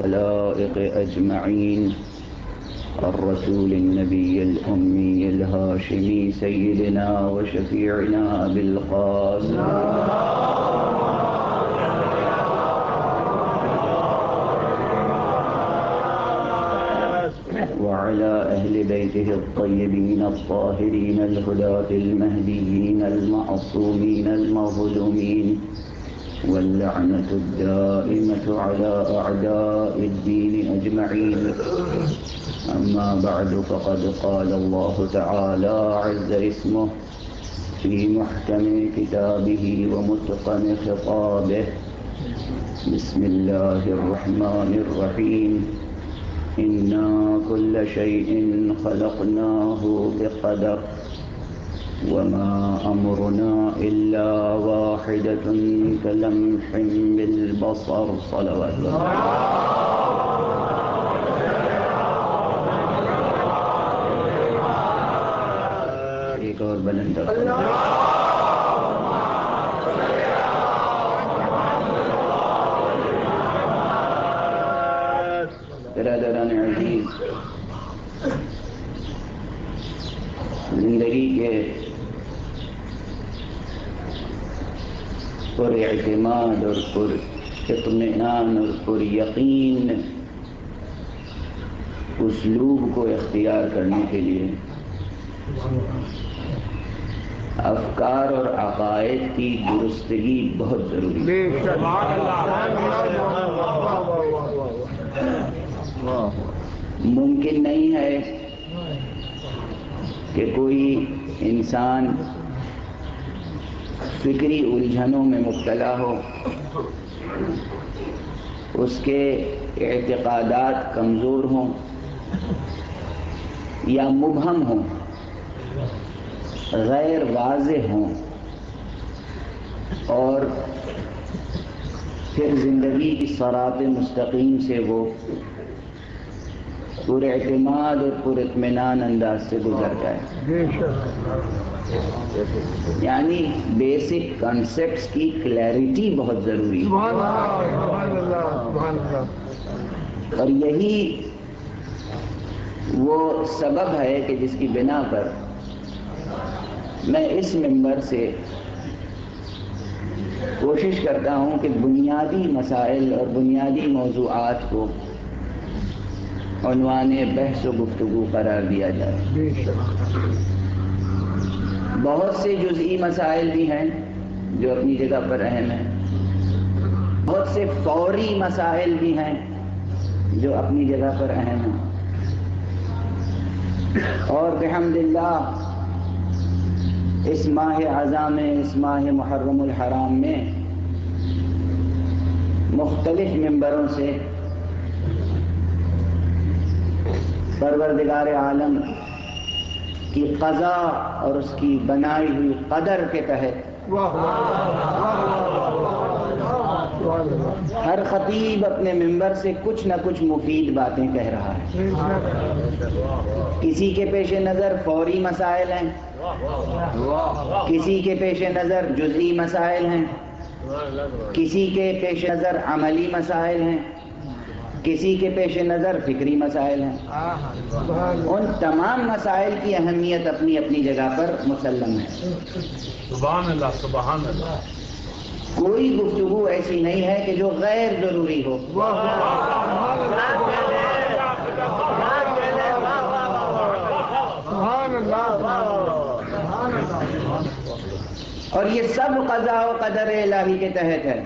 الخلائق أجمعين الرسول النبي الأمي الهاشمي سيدنا وشفيعنا أبي القاسم وعلى أهل بيته الطيبين الطاهرين الهداة المهديين المعصومين المظلومين واللعنة الدائمة على أعداء الدين أجمعين. أما بعد، فقد قال الله تعالى عز اسمه في محكم كتابه ومتقن خطابه: بسم الله الرحمن الرحيم. إنا كل شيء خلقناه بقدر وما أمرنا إلا واحدة كلمح بالبصر. صلوات الله. ایک اور بلند برادران عزیز، زندگی کے پر اعتماد اور پر اطمینان اور پر یقین اسلوب کو اختیار کرنے کے لیے افکار اور عقائد کی درستگی بہت ضروری ہے۔ ممکن نہیں ہے کہ کوئی انسان فکری الجھنوں میں مبتلا ہو، اس کے اعتقادات کمزور ہوں یا مبہم ہوں، غیر واضح ہوں، اور پھر زندگی کی صراط مستقیم سے وہ پر اعتماد اور پر اطمینان انداز سے گزر جائے۔ یعنی بیسک کانسیپٹس کی کلیئرٹی بہت ضروری ہے، اور یہی وہ سبب ہے کہ جس کی بنا پر میں اس منبر سے کوشش کرتا ہوں کہ بنیادی مسائل اور بنیادی موضوعات کو عنوان بحث و گفتگو قرار دیا جائے۔ بہت سے جزئی مسائل بھی ہیں جو اپنی جگہ پر اہم ہیں، بہت سے فوری مسائل بھی ہیں جو اپنی جگہ پر اہم ہیں، اور بحمد اللہ اس ماہ اعظم میں، اس ماہ محرم الحرام میں مختلف منبروں سے پروردگار عالم کی قضا اور اس کی بنائی ہوئی قدر کے تحت ہر خطیب اپنے منبر سے کچھ نہ کچھ مفید باتیں کہہ رہا ہے۔ کسی کے پیش نظر فوری مسائل ہیں، کسی کے پیش نظر جزئی مسائل ہیں، کسی کے پیش نظر عملی مسائل ہیں، کسی کے پیش نظر فکری مسائل ہیں۔ ان تمام مسائل کی اہمیت اپنی اپنی جگہ پر مسلم ہے۔ سبحان اللہ، سبحان اللہ۔ کوئی گفتگو ایسی نہیں ہے کہ جو غیر ضروری ہو۔ اور یہ سب قضاء و قدر الہی کے تحت ہے۔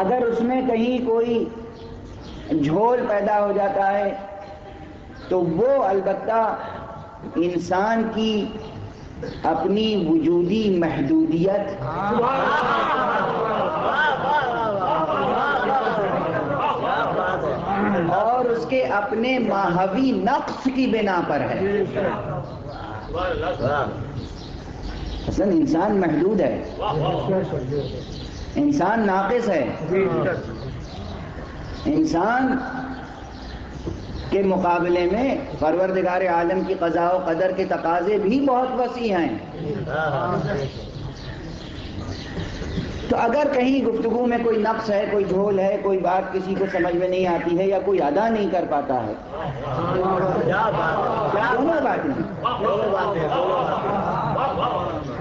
اگر اس میں کہیں کوئی جھول پیدا ہو جاتا ہے تو وہ البتہ انسان کی اپنی وجودی محدودیت اور اس کے اپنے ماہوی نقص کی بنا پر ہے۔ اصل انسان محدود ہے، انسان ناقص ہے، انسان کے مقابلے میں پروردگار عالم کی قضاء و قدر کے تقاضے بھی بہت وسیع ہیں۔ تو اگر کہیں گفتگو میں کوئی نقص ہے، کوئی جھول ہے، کوئی بات کسی کو سمجھ میں نہیں آتی ہے یا کوئی ادا نہیں کر پاتا ہے، دونوں باتیں،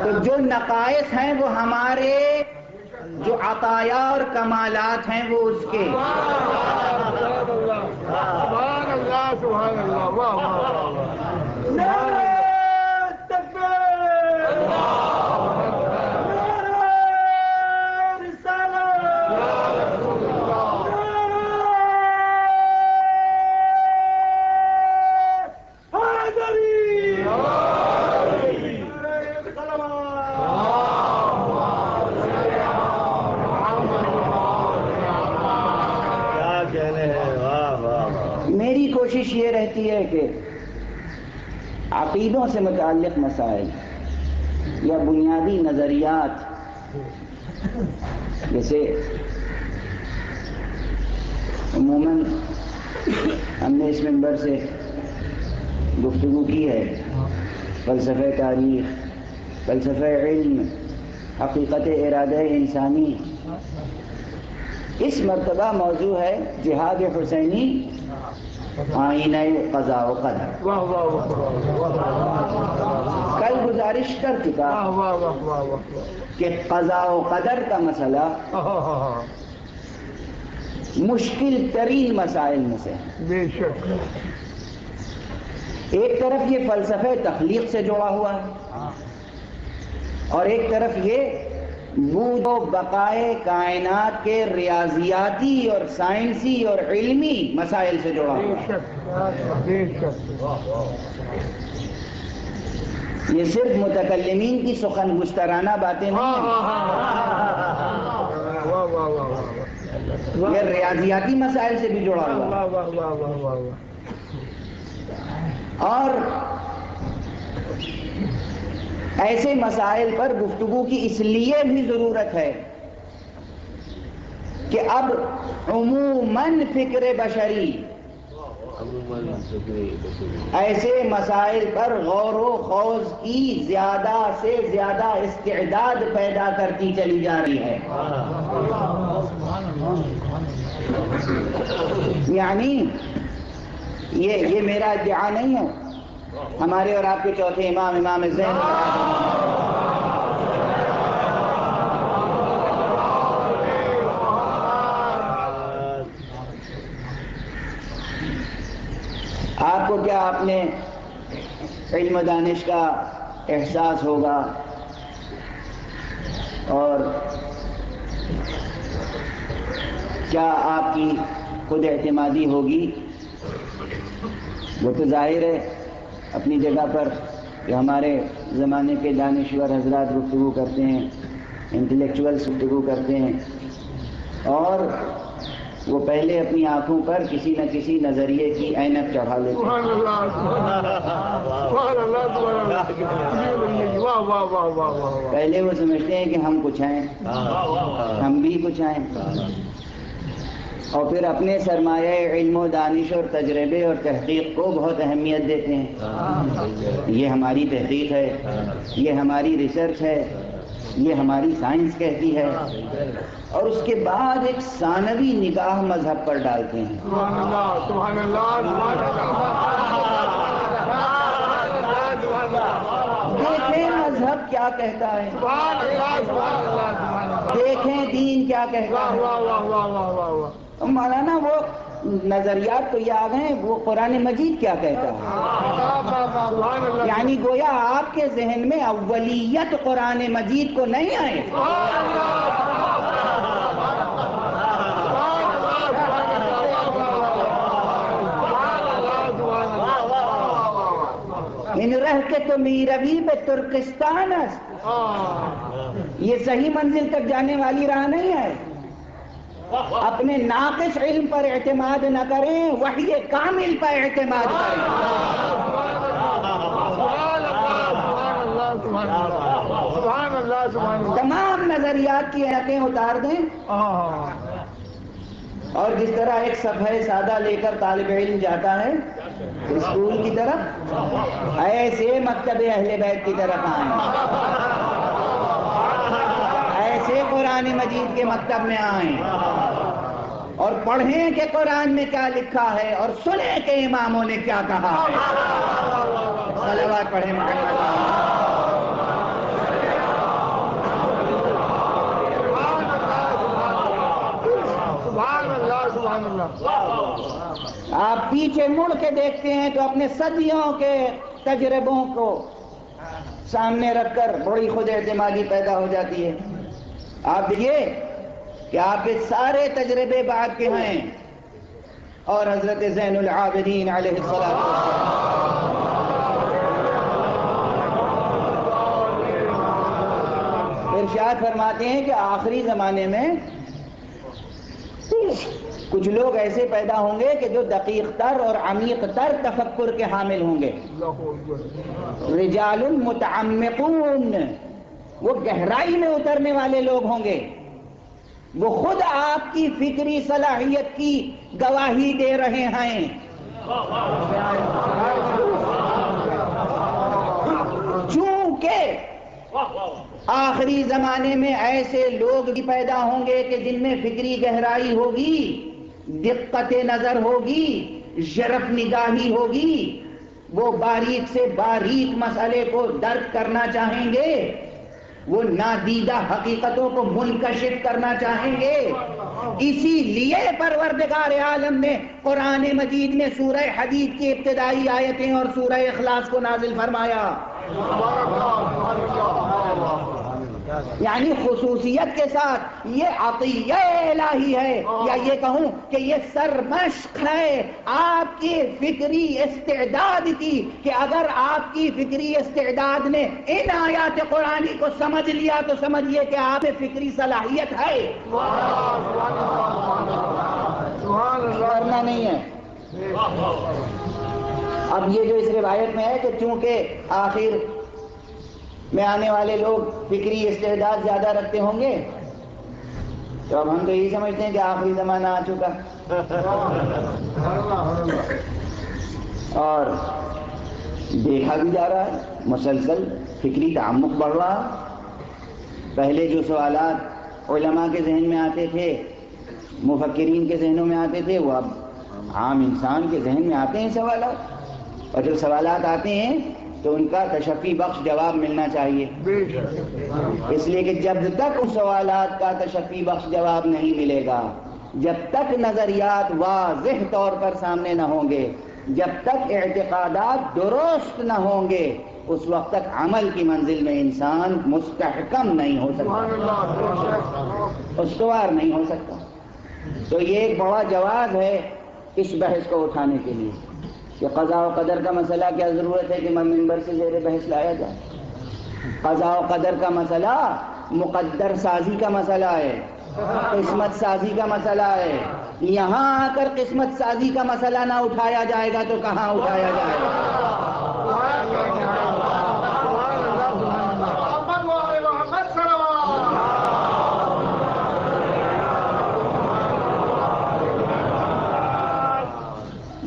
تو جو نقائص ہیں وہ ہمارے، جو عطایا اور کمالات ہیں وہ اس کے. سبحان اللہ سبحان اللہ واہ واہ نعرہ تکبیر، نعرہ رسالت، حیدری، میری کوشش یہ رہتی ہے کہ عقیدوں سے متعلق مسائل یا بنیادی نظریات، جیسے عموماً ہم نے اس منبر سے گفتگو کی ہے، فلسفہ تاریخ، فلسفہ علم، حقیقت ارادہ انسانی. اس مرتبہ موضوع ہے جہاد حسینی، آئینہ قضاء و قدر. واہ واہ واہ کل گزارش کر چکا واہ واہ واہ کہ قضاء و قدر کا مسئلہ مشکل ترین مسائل میں سے ہے. بے شک ایک طرف یہ فلسفہ تخلیق سے جڑا ہوا ہے اور ایک طرف یہ وجود و بقائے کائنات کے ریاضیاتی اور سائنسی اور علمی مسائل سے جڑا بے ہوا ہے. شک بے شک یہ صرف متکلمین کی سخن گسترانہ باتیں نہیں ہیں، واہ واہ واہ یہ ریاضیاتی مسائل سے بھی جڑا ہوا ہے. واہ واہ واہ واہ واہ اور ایسے مسائل پر گفتگو کی اس لیے بھی ضرورت ہے کہ اب عموماً فکر بشری ایسے مسائل پر غور و خوض کی زیادہ سے زیادہ استعداد پیدا کرتی چلی جا رہی ہے. یعنی یہ میرا ادعا نہیں ہے، ہمارے اور آپ کے چوتھے امام زین آپ کو کیا اپنے علم و دانش کا احساس ہوگا اور کیا آپ کی خود اعتمادی ہوگی؟ وہ تو ظاہر ہے اپنی جگہ پر کہ ہمارے زمانے کے دانشور حضرات گفتگو کرتے ہیں، انٹلیکچوئلس گفتگو کرتے ہیں، اور وہ پہلے اپنی آنکھوں پر کسی نہ کسی نظریے کی اینک چڑھا لیتے ہیں. سبحان اللہ سبحان اللہ سبحان اللہ واہ واہ واہ واہ واہ پہلے وہ سمجھتے ہیں کہ ہم کچھ ہیں، ہم بھی کچھ ہیں، اور پھر اپنے سرمایہ علم و دانش اور تجربے اور تحقیق کو بہت اہمیت دیتے ہیں. یہ ہماری تحقیق ہے، یہ ہماری ریسرچ ہے، یہ ہماری سائنس کہتی ہے، اور اس کے بعد ایک ثانوی نگاہ مذہب پر ڈالتے ہیں. سبحان اللہ سبحان اللہ دیکھیں مذہب کیا کہتا ہے، دیکھیں دین کیا کہتا ہے. واہ واہ واہ واہ واہ واہ مولانا وہ نظریات تو یہ آ گئے، وہ قرآن مجید کیا کہتا ہے؟ یعنی گویا آپ کے ذہن میں اولیت قرآن مجید کو نہیں آئے. ان رہ کے تو میروی پہ ترکستان است، یہ صحیح منزل تک جانے والی راہ نہیں ہے. اپنے ناقص علم پر اعتماد نہ کریں، وحی کامل پر اعتماد کریں. تمام نظریات کی اینکیں اتار دیں، اور جس طرح ایک صفحہ سادہ لے کر طالب علم جاتا ہے اسکول کی طرف، ایسے مکتب اہل بیت کی طرف آئیں، ایسے قرآن مجید کے مکتب میں آئیں اور پڑھیں کہ قرآن میں کیا لکھا ہے اور سنیں کہ اماموں نے کیا کہا ہے. صلوات پڑھیں محمد. سبحان اللہ سبحان اللہ. آپ پیچھے مڑ کے دیکھتے ہیں تو اپنے صدیوں کے تجربوں کو سامنے رکھ کر بڑی خود اعتمادی پیدا ہو جاتی ہے. آپ دیکھیے کہ آپ کے سارے تجربے بعد کے ہیں اور حضرت زین العابدین علیہ السلام ارشاد فرماتے ہیں کہ آخری زمانے میں کچھ لوگ ایسے پیدا ہوں گے کہ جو دقیق تر اور عمیق تر تفکر کے حامل ہوں گے. رجال متعمقون، وہ گہرائی میں اترنے والے لوگ ہوں گے. وہ خود آپ کی فکری صلاحیت کی گواہی دے رہے ہیں. چونکہ آخری زمانے میں ایسے لوگ بھی پیدا ہوں گے کہ جن میں فکری گہرائی ہوگی، دقت نظر ہوگی، ژرف نگاہی ہوگی. وہ باریک سے باریک مسئلے کو درک کرنا چاہیں گے، وہ نادیدہ حقیقتوں کو منکشف کرنا چاہیں گے. اسی لیے پروردگار عالم نے قرآن مجید میں سورہ حدید کی ابتدائی آیتیں اور سورہ اخلاص کو نازل فرمایا. یعنی خصوصیت کے ساتھ یہ عطیہ الہی ہے، یا یہ کہوں کہ یہ سرمشق ہے آپ کی فکری استعداد کی، کہ اگر آپ کی فکری استعداد نے ان آیات قرآنی کو سمجھ لیا تو سمجھیے کہ آپ میں فکری صلاحیت ہے، ورنہ نہیں ہے. اب یہ جو اس روایت میں ہے کہ چونکہ آخر میں آنے والے لوگ فکری استعداد زیادہ رکھتے ہوں گے، تو اب ہم تو یہی سمجھتے ہیں کہ آخری زمانہ آ چکا اور دیکھا بھی جا رہا ہے مسلسل فکری تعمق بڑھ رہا. پہلے جو سوالات علماء کے ذہن میں آتے تھے، مفکرین کے ذہنوں میں آتے تھے، وہ اب عام انسان کے ذہن میں آتے ہیں سوالات. اور جب سوالات آتے ہیں تو ان کا تشفی بخش جواب ملنا چاہیے، اس لیے کہ جب تک ان سوالات کا تشفی بخش جواب نہیں ملے گا، جب تک نظریات واضح طور پر سامنے نہ ہوں گے، جب تک اعتقادات درست نہ ہوں گے، اس وقت تک عمل کی منزل میں انسان مستحکم نہیں ہو سکتا، استوار نہیں ہو سکتا. تو یہ ایک بڑا جواز ہے اس بحث کو اٹھانے کے لیے کہ قضاء و قدر کا مسئلہ کیا ضرورت ہے کہ ممبر سے زیر بحث لایا جائے. قضاء و قدر کا مسئلہ مقدر سازی کا مسئلہ ہے، قسمت سازی کا مسئلہ ہے. یہاں آ کر قسمت سازی کا مسئلہ نہ اٹھایا جائے گا تو کہاں اٹھایا جائے گا؟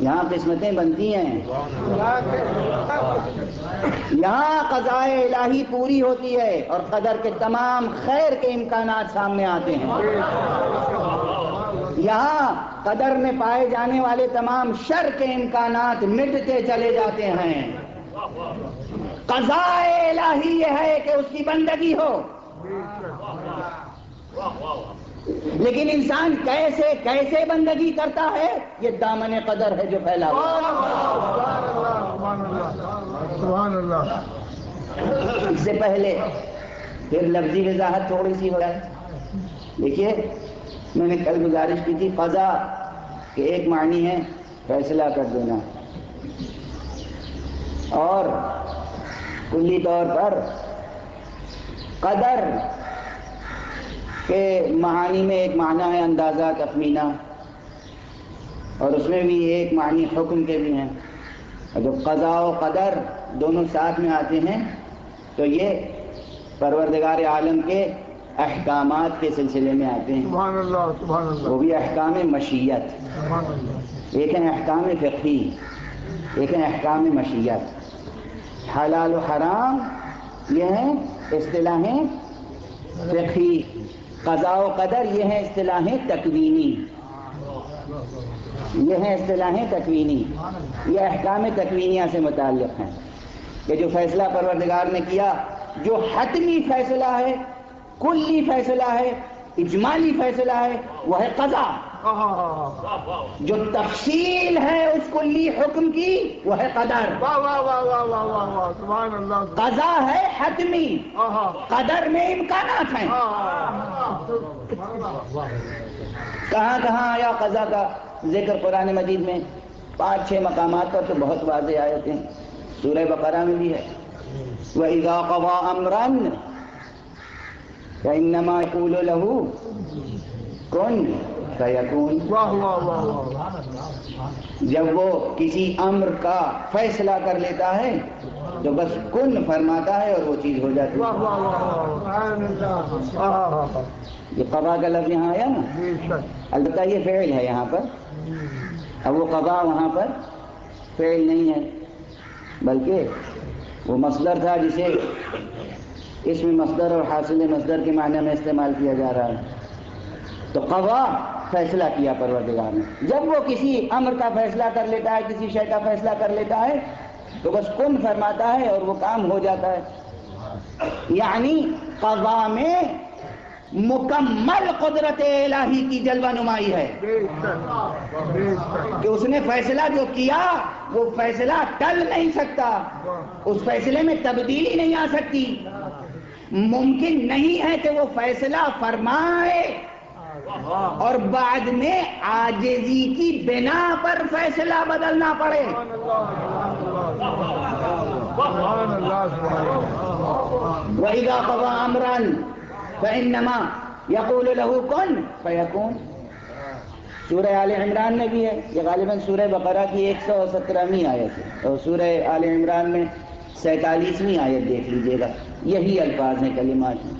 یہاں قسمتیں بنتی ہیں، یہاں قضاء الہی پوری ہوتی ہے اور قدر کے تمام خیر کے امکانات سامنے آتے ہیں. یہاں قدر میں پائے جانے والے تمام شر کے امکانات مٹتے چلے جاتے ہیں. قضاء الہی یہ ہے کہ اس کی بندگی ہو، لیکن انسان کیسے کیسے بندگی کرتا ہے، یہ دامن قدر ہے جو پھیلا ہوا ہے. اس سے پہلے پھر لفظی وضاحت تھوڑی سی ہو رہا ہے. دیکھیے میں نے کل گزارش کی تھی، قضا کے ایک معنی ہے فیصلہ کر دینا، اور کلی طور پر قدر کے معانی میں ایک معنی ہے اندازہ، تخمینہ، اور اس میں بھی ایک معنی حکم کے بھی ہیں. اور جب قضاء و قدر دونوں ساتھ میں آتے ہیں تو یہ پروردگار عالم کے احکامات کے سلسلے میں آتے ہیں. سبحان اللہ سبحان اللہ. وہ بھی احکام مشیت، سبحان اللہ. ایک ہیں احکام فقہی، ایک ہیں احکام مشیت. حلال و حرام یہ ہیں اصطلاحیں فقہی، قضاء و قدر یہ ہیں اصطلاحیں تکوینی، یہ ہیں اصطلاحیں تکوینی، یہ احکام تکوینیہ سے متعلق ہیں کہ جو فیصلہ پروردگار نے کیا، جو حتمی فیصلہ ہے، کلی فیصلہ ہے، اجمالی فیصلہ ہے، وہ ہے قضا۔ جو تفصیل ہے اس کلی حکم کی وہ ہے قدر۔ قضا ہے حتمی، قدر میں امکانات ہیں۔ کہاں کہاں آیا قضا کا ذکر قرآن مجید میں؟ 5-6 مقامات پر تو بہت واضح آیتیں ہیں، سورہ بقرہ میں بھی ہے، وَإِذَا قَضَىٰ أَمْرًا فَإِنَّمَا يَقُولُ لَهُ كُن فَيَكُونُ۔ جب وہ کسی امر کا فیصلہ کر لیتا ہے تو بس کن فرماتا ہے اور وہ چیز ہو جاتی ہے۔ یہ قضا کا لفظ یہاں آیا نا، البتہ یہ فعل ہے یہاں پر، اب وہ قضا وہاں پر فعل نہیں ہے بلکہ وہ مصدر تھا جسے اسم مصدر اور حاصل مصدر کے معنی میں استعمال کیا جا رہا ہے۔ تو قضا فیصلہ کیا پروردگار نے، جب وہ کسی امر کا فیصلہ کر لیتا ہے، کسی شے کا فیصلہ کر لیتا ہے تو بس کن فرماتا ہے اور وہ کام ہو جاتا ہے۔ یعنی قضا میں مکمل قدرت الہی کی جلوہ نمائی ہے کہ اس نے فیصلہ جو کیا وہ فیصلہ ٹل نہیں سکتا، اس فیصلے میں تبدیلی نہیں آ سکتی، ممکن نہیں ہے کہ وہ فیصلہ فرمائے اور بعد میں عاجزی کی بنا پر فیصلہ بدلنا پڑے۔ وَإِذَا قَضَىٰ أَمْرًا فَإِنَّمَا يَقُولُ لَهُ كُن فَيَكُونُ۔ سورہ آل عمران میں بھی ہے، یہ غالباً سورہ بقرہ کی 117ویں آیت ہے، اور سورہ آل عمران میں 47ویں آیت دیکھ لیجئے گا، یہی الفاظ ہیں، کلمات ہیں۔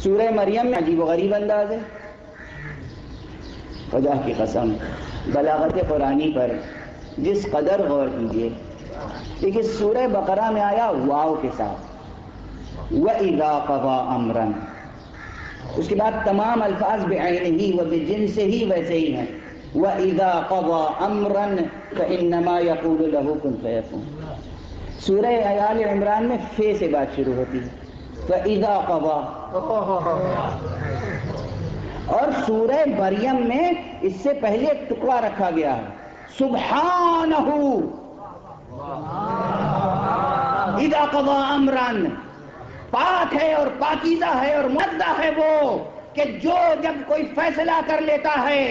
سورہ مریم میں عجیب و غریب انداز ہے، خدا کی قسم بلاغت قرآنی پر جس قدر غور کیجئے، دیکھیے سورہ بقرہ میں آیا واو کے ساتھ وَإِذَا قَضَىٰ أَمْرًا، اس کے بعد تمام الفاظ بعینہ و بجنسہ ہی ویسے ہی ہیں، وَإِذَا قَضَىٰ أَمْرًا فَإِنَّمَا يَقُولُ لَهُ كُن فَيَكُونُ۔ سورہ آل عمران میں فے سے بات شروع ہوتی ہے، فَإِذَا قَضَىٰ، اور سورہ مریم میں اس سے پہلے ایک ٹکڑا رکھا گیا ہے، سبحانہ اذا قضا امرا، پاک ہے اور پاکیزہ ہے اور مقدس ہے وہ کہ جو جب کوئی فیصلہ کر لیتا ہے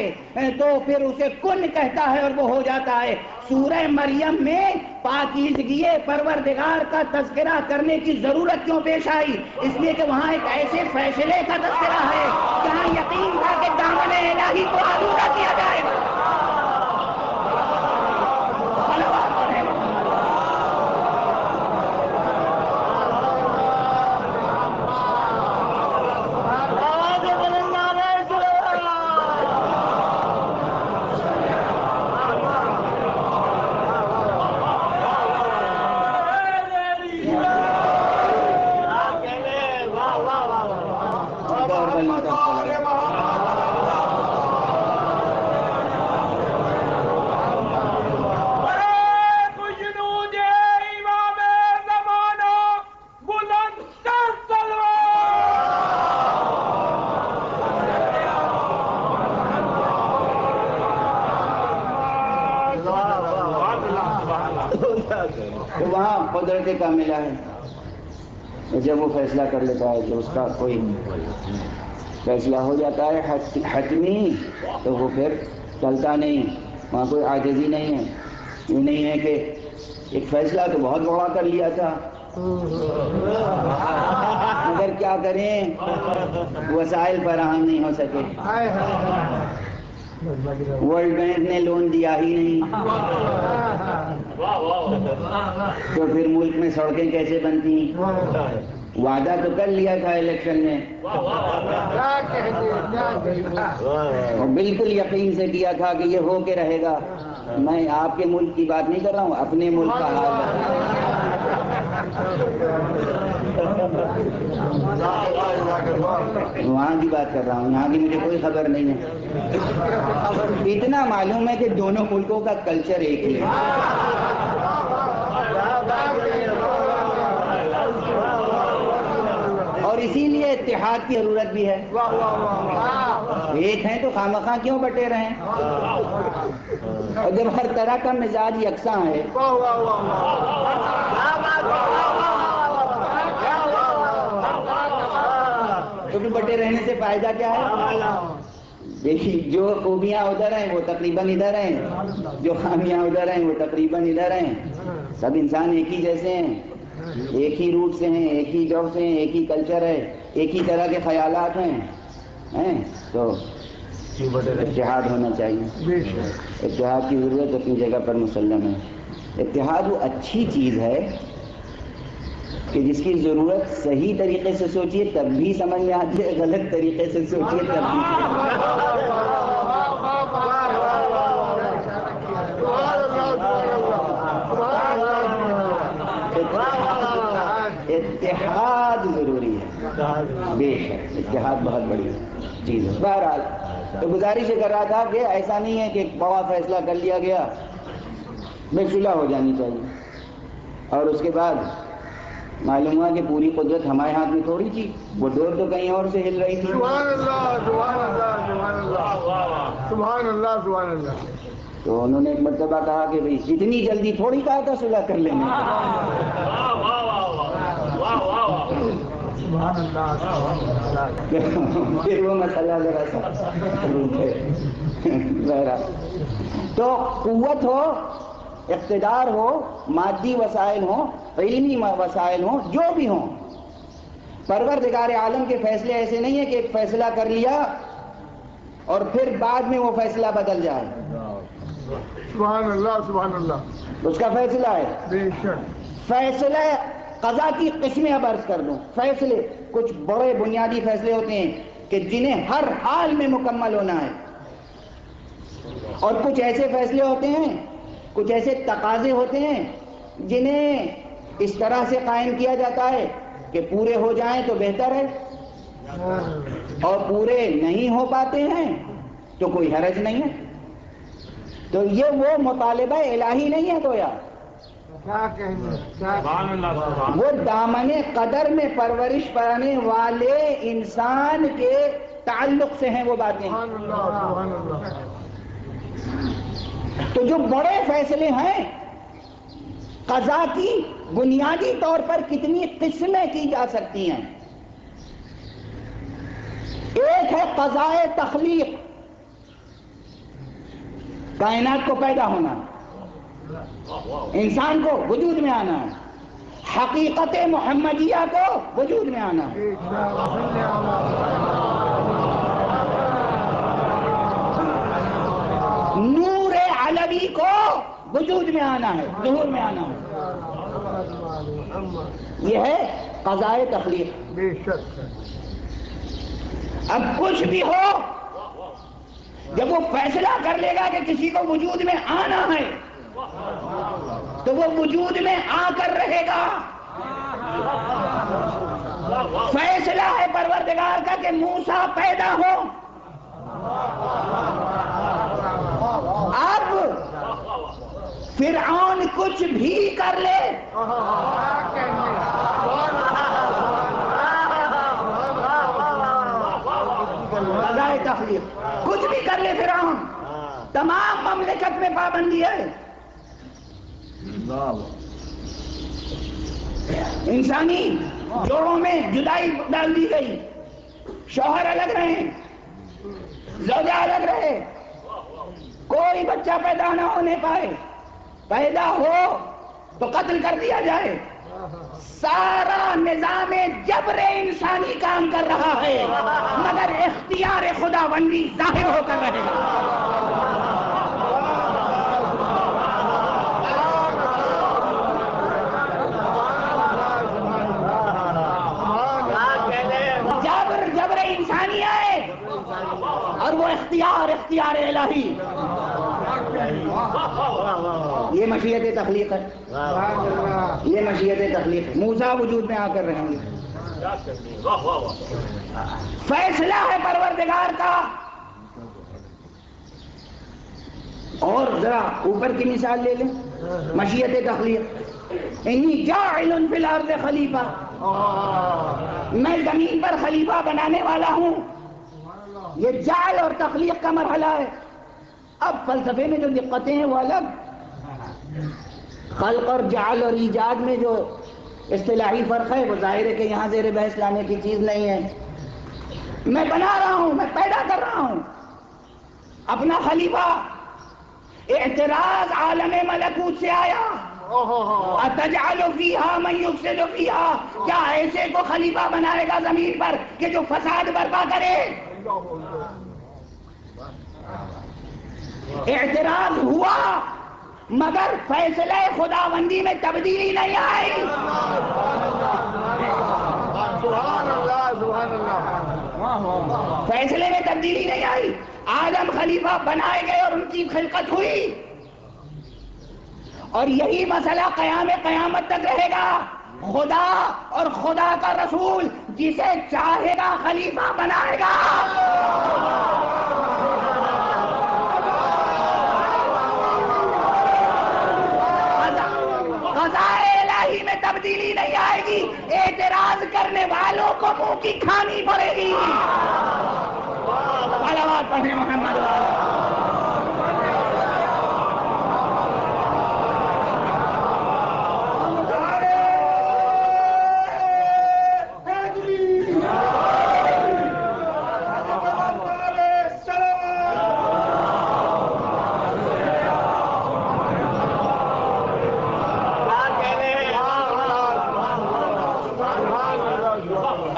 تو پھر اسے کن کہتا ہے اور وہ ہو جاتا ہے۔ سورہ مریم میں پاکیزگی پروردگار کا تذکرہ کرنے کی ضرورت کیوں پیش آئی؟ اس لیے کہ وہاں ایک ایسے فیصلے کا تذکرہ ہے جہاں یقین تھا کہ دامن الہی کو آلودہ کیا جائے گا۔ تو وہاں قدرت کا ملا ہے، جب وہ فیصلہ کر لیتا ہے تو اس کا کوئی فیصلہ ہو جاتا ہے حتمی، تو وہ پھر چلتا نہیں، وہاں کوئی عاجزی نہیں ہے۔ یہ نہیں ہے کہ ایک فیصلہ تو بہت بڑا کر لیا تھا مگر کیا کریں وسائل فراہم نہیں ہو سکے، ورلڈ بینک نے لون دیا ہی نہیں، تو پھر ملک میں سڑکیں کیسے بنتی؟ وعدہ تو کر لیا تھا الیکشن میں اور بالکل یقین سے کیا تھا کہ یہ ہو کے رہے گا۔ میں آپ کے ملک کی بات نہیں کر رہا ہوں، اپنے ملک کا حال ہے۔ وہاں کی بات کر رہا ہوں، یہاں کی مجھے کوئی خبر نہیں ہے. اتنا معلوم ہے کہ دونوں ملکوں کا کلچر ایک ہی ہے. اور اسی لیے اتحاد کی ضرورت بھی ہے. ایک ہیں تو خامخواہ کیوں بٹے رہیں؟ اور جب ہر طرح کا مزاج یکساں ہے تو پھر بٹے رہنے سے فائدہ کیا ہے؟ دیکھیے، جو خوبیاں ادھر ہیں وہ تقریباً ادھر ہیں، جو خامیاں ادھر ہیں وہ تقریباً ادھر ہیں. سب انسان ایک ہی جیسے ہیں، ایک ہی روٹ سے ہیں، ایک ہی جو سے ہیں، ایک ہی کلچر ہے، ایک ہی طرح کے خیالات ہیں. تو اتحاد ہونا چاہیے. اتحاد کی ضرورت اپنی جگہ پر مسلم ہے. اتحاد وہ اچھی چیز ہے کہ جس کی ضرورت صحیح طریقے سے سوچیے تب بھی سمجھ میں آتی ہے، غلط طریقے سے سوچیے تب بھی. اتحاد ضروری ہے، بے شک اتحاد بہت بڑی چیز ہے. بہرحال تو گزارش کر رہا تھا کہ ایسا نہیں ہے کہ ایک بڑا فیصلہ کر لیا گیا، بے صلح ہو جانی چاہیے. اور اس کے بعد معلوم ہوا کہ پوری قدرت ہمارے ہاتھ میں تھوڑی تھی، وہ ڈور تو کہیں اور سے ہل رہی تھی. سبحان اللہ سبحان اللہ سبحان اللہ سبحان اللہ سبحان اللہ. تو انہوں نے ایک مرتبہ کہا کہ بھئی اتنی جلدی تھوڑی کہا تھا صلح کر لینے. پھر وہ مسئلہ ذرا سا تو قوت ہو، اقتدار ہو، مادی وسائل ہوں، علمی وسائل ہوں، جو بھی ہوں، پروردگار عالم کے فیصلے ایسے نہیں ہیں کہ ایک فیصلہ کر لیا اور پھر بعد میں وہ فیصلہ بدل جائے. سبحان اللہ سبحان اللہ. اس کا فیصلہ ہے. بے شک. فیصلہ قضا کی قسمیں اب عرض کر دوں. فیصلے کچھ بڑے بنیادی فیصلے ہوتے ہیں کہ جنہیں ہر حال میں مکمل ہونا ہے، اور کچھ ایسے فیصلے ہوتے ہیں، کچھ ایسے تقاضے ہوتے ہیں جنہیں اس طرح سے قائم کیا جاتا ہے کہ پورے ہو جائیں تو بہتر ہے، اور پورے نہیں ہو پاتے ہیں تو کوئی حرج نہیں ہے. تو یہ وہ مطالبہ الہی نہیں ہے گویا، وہ دامن قدر میں پرورش پانے والے انسان کے تعلق سے ہیں وہ باتیں. تو جو بڑے فیصلے ہیں قضا کی بنیادی طور پر کتنی قسمیں کی جا سکتی ہیں. ایک ہے قضائے تخلیق، کائنات کو پیدا ہونا، انسان کو وجود میں آنا ہے، حقیقت محمدیہ کو وجود میں آنا ہے. نور علوی کو وجود میں آنا ہے، ظہور میں آنا ہے. یہ ہے قضائے تخلیق. بے شک. اب کچھ بھی ہو، جب وہ فیصلہ کر لے گا کہ کسی کو وجود میں آنا ہے تو وہ وجود میں آ کر رہے گا. فیصلہ ہے پروردگار کا کہ موسیٰ پیدا ہو. اب فرعون کچھ بھی کر لے، قضائے تخلیق کچھ بھی کر لے فرعون، تمام مملکت میں پابندی ہے. انسانی جوڑوں میں جدائی ڈال دی گئی، شوہر الگ رہے، زوجہ الگ رہے، کوئی بچہ پیدا نہ ہونے پائے، پیدا ہو تو قتل کر دیا جائے. سارا نظام جبر انسانی کام کر رہا ہے، مگر اختیار خداوندی ظاہر ہو کر رہے گا. جبر انسانی ہے اور وہ اختیار الہی. یہ مشیت تخلیق ہے، یہ مشیت تخلیق. موسیٰ وجود میں آ کر رہیں گے، فیصلہ ہے پروردگار کا. اور ذرا اوپر کی مثال لے لیں, مشیت تخلیق. انی جاعل فی الارض خلیفہ, میں زمین پر خلیفہ بنانے والا ہوں. یہ جعل اور تخلیق کا مرحلہ ہے. اب فلسفے میں جو دقتیں ہیں وہ الگ, خلق اور جعل اور ایجاد میں جو اصطلاحی فرق ہے وہ ظاہر ہے کہ یہاں زیر بحث لانے کی چیز نہیں ہے. میں بنا رہا ہوں, میں پیدا کر رہا ہوں اپنا خلیفہ. اعتراض عالم ملکوت سے آیا, اتجعل فیہا من یفسد فیہا, کیا ایسے کو خلیفہ بنائے گا زمین پر کہ جو فساد برپا کرے. اعتراض ہوا مگر فیصلہ خداوندی میں تبدیلی نہیں آئی. فیصلے میں تبدیلی نہیں آئی. آدم خلیفہ بنائے گئے اور ان کی خلقت ہوئی, اور یہی مسئلہ قیامت تک رہے گا. خدا اور خدا کا رسول جسے چاہے گا خلیفہ بنائے گا. قضائے الہی میں تبدیلی نہیں آئے گی, اعتراض کرنے والوں کو منہ کی کھانی پڑے گی. صلوات پڑھیں محمد.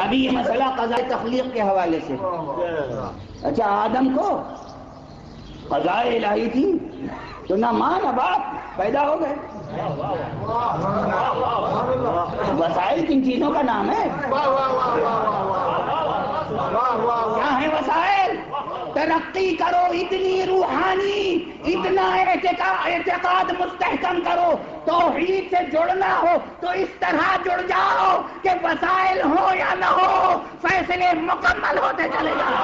ابھی یہ مسئلہ قضاء تخلیق کے حوالے سے. اچھا, آدم کو قضاء الہی تھی تو نہ ماں نہ باپ پیدا ہو گئے. وسائل کن چیزوں کا نام ہے؟ کیا ہیں وسائل؟ ترقی کرو اتنی روحانی, اتنا اعتقاد مستحکم کرو, توحید سے جڑنا ہو تو اس طرح جڑ جاؤ کہ وسائل ہو یا نہ ہو فیصلے مکمل ہوتے چلے جاؤ.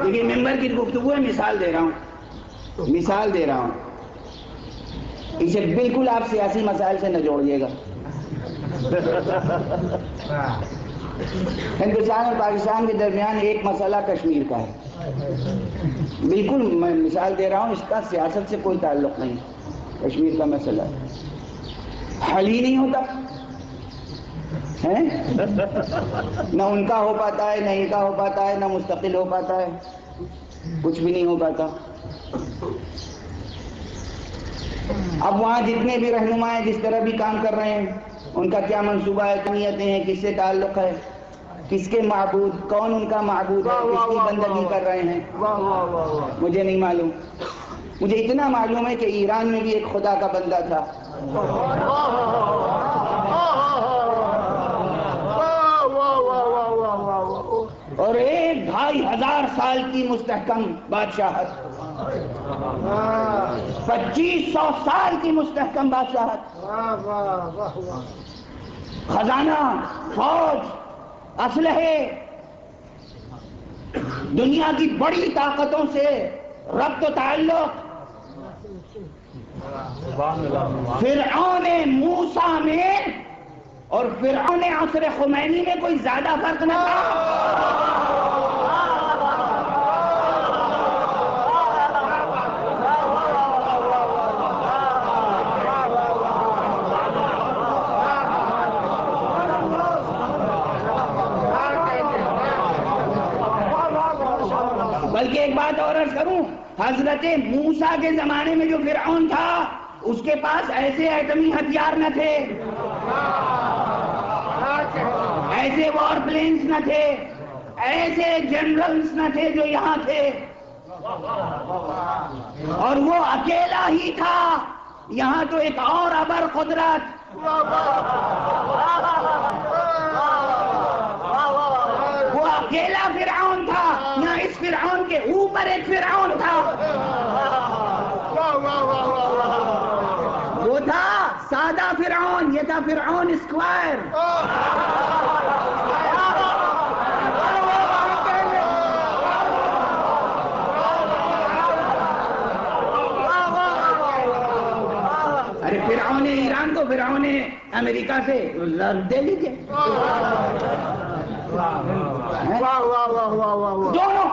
دیکھیے ممبر کی گفتگو ہے, مثال دے رہا ہوں. اسے بالکل آپ سیاسی مسائل سے نہ جوڑیے گا. ہندوستان اور پاکستان کے درمیان ایک مسئلہ کشمیر کا ہے. بالکل میں مثال دے رہا ہوں, اس کا سیاست سے کوئی تعلق نہیں. کشمیر کا مسئلہ حل ہی نہیں ہوتا ہے, نہ ان کا ہو پاتا ہے, نہ ان کا ہو پاتا ہے, نہ مستقل ہو پاتا ہے, کچھ بھی نہیں ہو پاتا. اب وہاں جتنے بھی رہنما ہیں جس طرح بھی کام کر رہے ہیں, ان کا کیا منصوبہ ہے, نیتیں ہیں, کس سے تعلق ہے, کس کے معبود, کون ان کا معبود ہے, کس کی بندگی کر رہے ہیں, مجھے نہیں معلوم. مجھے اتنا معلوم ہے کہ ایران میں بھی ایک خدا کا بندہ تھا, اور 1,500 سال کی مستحکم بادشاہت, 2500 سال کی مستحکم بادشاہت, خزانہ, فوج, اسلحے, دنیا کی بڑی طاقتوں سے ربط و تعلق. فرعون موسیٰ میں اور فرعون عصر خمینی میں کوئی زیادہ فرق نہ تھا. بلکہ ایک بات اور عرض کروں, حضرت موسیٰ کے زمانے میں جو فرعون تھا اس کے پاس ایسے ایٹمی ہتھیار نہ تھے, ایسے وار پلینز نہ تھے, ایسے جنرلز نہ تھے جو یہاں تھے, اور وہ اکیلا ہی تھا. یہاں تو ایک اور ابر قدرت وہ اکیلا فرعون تھا یا اس فرعون کے اوپر ایک فرعون تھا؟ وہ تھا سادہ فرعون، یہ تھا فرعون اسکوائر۔ ارے فرعون ایران کو فرعون امریکہ سے دے لیجیے، دونوں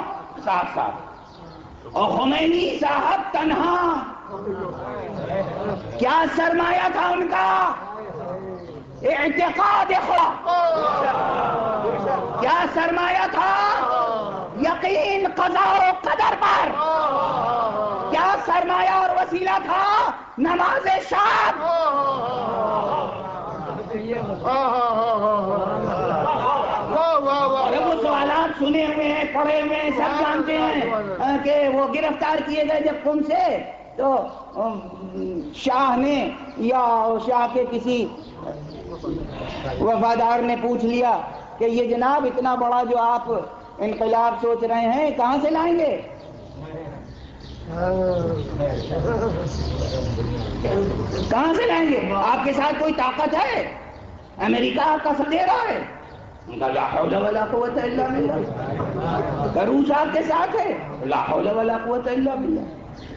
ساتھ ساتھ۔ اور خمینی صاحب تنہا، کیا سرمایہ تھا ان کا؟ اعتقاد خدا۔ کیا سرمایہ تھا؟ یقین قضا و قدر پر۔ کیا سرمایہ اور وسیلہ تھا؟ نماز شب۔ اور وہ سوالات سنے ہوئے ہیں، پڑھے ہوئے ہیں، سب جانتے ہیں کہ وہ گرفتار کیے گئے جب قم سے، تو شاہ نے یا شاہ کے کسی وفادار نے پوچھ لیا کہ یہ جناب اتنا بڑا جو آپ انقلاب سوچ رہے ہیں کہاں سے لائیں گے؟ کہاں سے لائیں گے؟ آپ کے ساتھ کوئی طاقت ہے؟ امریکہ آپ کا ساتھ دے رہا ہے؟ لا حول ولا قوت الا باللہ۔ روس آپ کے ساتھ ہے؟ لا حول ولا قوت الا باللہ۔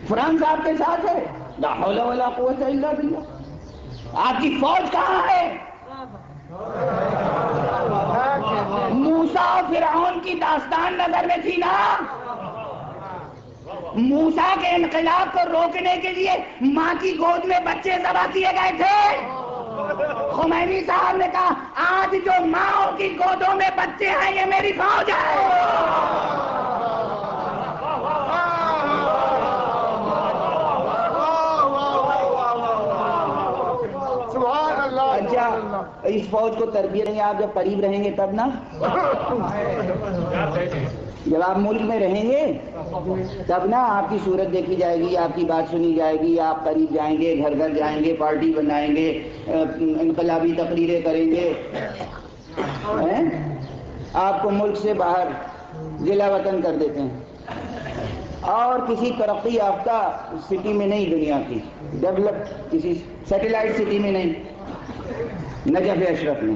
فرانس آپ کے ساتھ ہے؟ لا حول ولا قوت الا باللہ۔ آپ کی فوج کہاں ہے؟ موسیٰ اور فرعون کی داستان نظر میں تھی نا؟ موسیٰ کے انقلاب کو روکنے کے لیے ماں کی گود میں بچے ذبح کیے گئے تھے۔ خمینی صاحب نے کہا آج جو ماں کی گودوں میں بچے ہیں یہ میری فوج ہے۔ اچھا اس فوج کو تربیت دیں گے آپ جب قریب رہیں گے تب نا؟ جب آپ ملک میں رہیں گے تب نا آپ کی صورت دیکھی جائے گی، آپ کی بات سنی جائے گی، آپ قریب جائیں گے، گھر گھر جائیں گے، پارٹی بنائیں گے، انقلابی تقریریں کریں گے۔ آپ کو ملک سے باہر ضلع وطن کر دیتے ہیں اور کسی ترقی یافتہ سٹی میں نہیں، دنیا کی ڈیولپ کسی سیٹلائٹ سٹی میں نہیں، نجف اشرف میں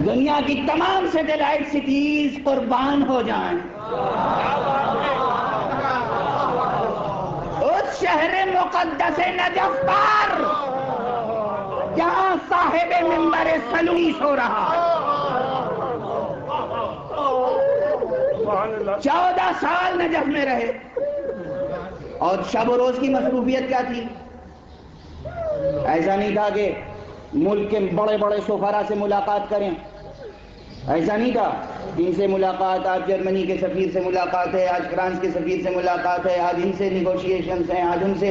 دنیا کی تمام سیٹلائٹ سٹیز قربان ہو جائیں اس شہر مقدس نجف پر جہاں صاحب منبر سلوس ہو رہا۔ 14 سال نجف میں رہے اور شب و روز کی مصروفیت کیا تھی؟ ایسا نہیں تھا کہ ملک کے بڑے بڑے سفراء سے ملاقات کریں، ایسا نہیں تھا۔ ان سے ملاقات، آج جرمنی کے سفیر سے ملاقات ہے، آج فرانس کے سفیر سے ملاقات ہے، آج ان سے نیگوشیشنز ہیں، آج ان سے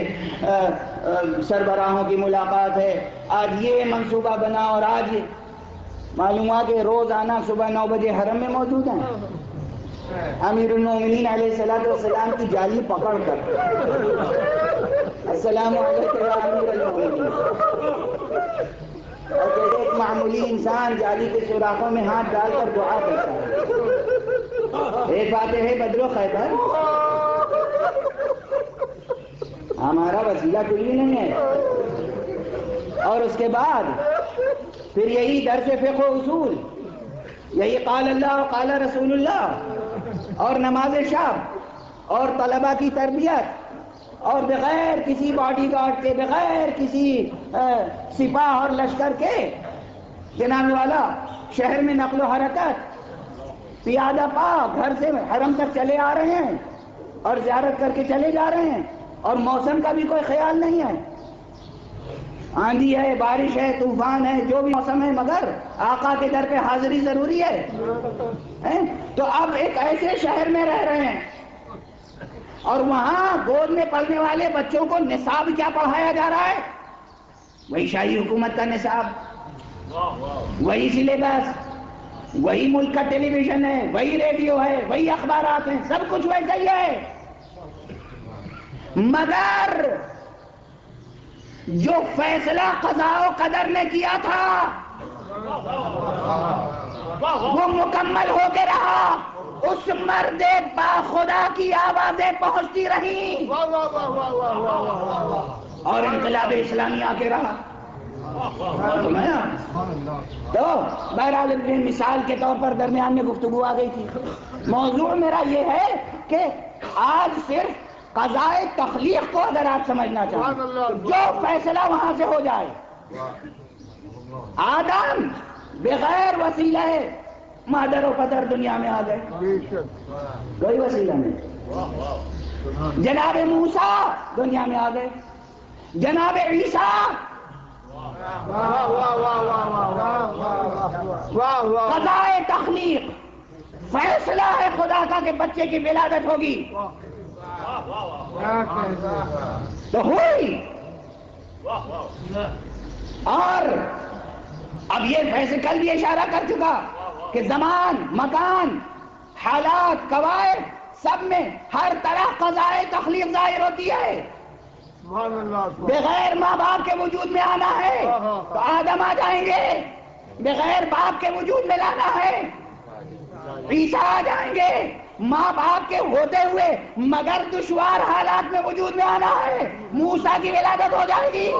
سربراہوں کی ملاقات ہے، آج یہ منصوبہ بنا، اور آج معلوم ہوا کہ روز آنا صبح 9 بجے حرم میں موجود ہیں امیر المومنین علیہ السلام کی جالی پکڑ کر، السلام علیکم یا امیر المومنین، اور کہ ایک معمولی انسان جالی کے سوراخوں میں ہاتھ ڈال کر دعا کرتا ہے۔ ایک بات ہے بدر و خیبر، ہمارا وسیلہ کوئی بھی نہیں ہے۔ اور اس کے بعد پھر یہی درس فقہ و اصول، یہی قال اللہ و قال رسول اللہ، اور نماز شب، اور طلبہ کی تربیت، اور بغیر کسی باڈی گارڈ کے، بغیر کسی سپاہ اور لشکر کے، جناب والا شہر میں نقل و حرکت، پیادہ پا گھر سے حرم تک چلے آ رہے ہیں اور زیارت کر کے چلے جا رہے ہیں، اور موسم کا بھی کوئی خیال نہیں ہے، آندھی ہے، بارش ہے، طوفان ہے، جو بھی موسم ہے، مگر آقا کے در پہ حاضری ضروری ہے۔ تو اب ایک ایسے شہر میں رہ رہے ہیں اور وہاں گود میں پلنے والے بچوں کو نصاب کیا پڑھایا جا رہا ہے؟ وہی شاہی حکومت کا نصاب، وہی سلیبس، وہی ملک کا ٹیلی ویژن ہے، وہی ریڈیو ہے، وہی اخبارات ہیں، سب کچھ ویسا ہی ہے، مگر جو فیصلہ قضاء و قدر نے کیا تھا وہ مکمل ہو کے رہا، اس مرد با خدا کی آوازیں پہنچتی رہیں اور انقلاب اسلامی آ کے رہا۔ تو بہرحال مثال کے طور پر درمیان میں گفتگو آ گئی تھی۔ موضوع میرا یہ ہے کہ آج صرف قضاء تخلیق کو اگر آپ سمجھنا چاہیں، جو فیصلہ وہاں سے ہو جائے، آدم بغیر وسیلہ مادر و پدر دنیا میں آ گئے، کوئی وسیلہ نہیں۔ جناب موسیٰ دنیا میں آ گئے، جناب عیسیٰ، قضاء تخلیق فیصلہ ہے خدا کا کہ بچے کی ولادت ہوگی تو ہوئی، اور اب یہ فیصلہ کل بھی اشارہ کر چکا کہ زمان، مکان، حالات، قواعد سب میں ہر طرح قضاء تخلیق ظاہر ہوتی ہے۔ بغیر ماں باپ کے وجود میں آنا ہے تو آدم آ جائیں گے، بغیر باپ کے وجود میں لانا ہے عیسیٰ آ جائیں گے، ماں باپ کے ہوتے ہوئے مگر دشوار حالات میں وجود میں آنا ہے، موسیٰ کی ولادت ہو جائے گی۔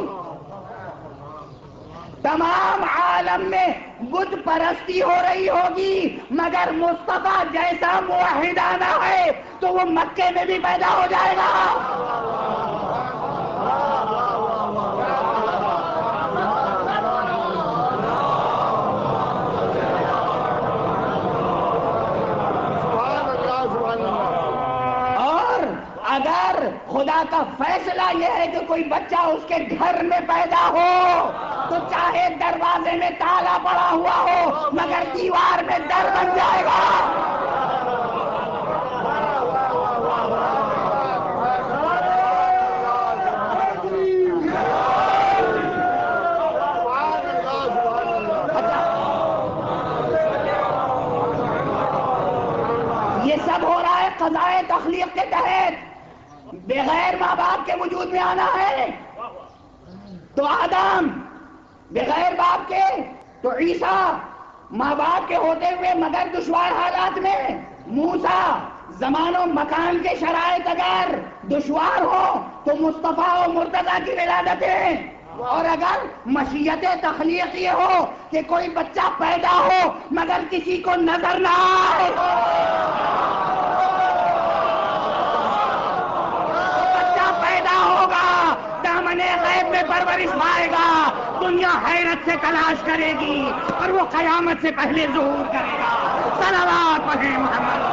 تمام عالم میں بت پرستی ہو رہی ہوگی مگر مصطفیٰ جیسا موحد آنا ہے تو وہ مکے میں بھی پیدا ہو جائے گا۔ اور اگر خدا کا فیصلہ یہ ہے کہ کوئی بچہ اس کے گھر میں پیدا ہو تو چاہے دروازے میں تالا پڑا ہوا ہو مگر دیوار میں در بن جائے گا۔ یہ سب ہو رہا ہے قضاء تخلیق کے تحت۔ بغیر ماں باپ کے وجود میں آنا ہے تو آدم، بغیر باپ کے تو عیسیٰ، ماں باپ کے ہوتے ہوئے مگر دشوار حالات میں موسیٰ، زمان و مکان کے شرائط اگر دشوار ہو تو مصطفیٰ و مرتضیٰ کی ولادت ہے۔ اور اگر مشیت تخلیق یہ ہو کہ کوئی بچہ پیدا ہو مگر کسی کو نظر نہ آئے، بچہ پیدا ہوگا، دامن غیب میں پرورش پائے گا، دنیا حیرت سے تلاش کرے گی اور وہ قیامت سے پہلے ظہور کرے گا۔ صلوات پڑھیں محمد۔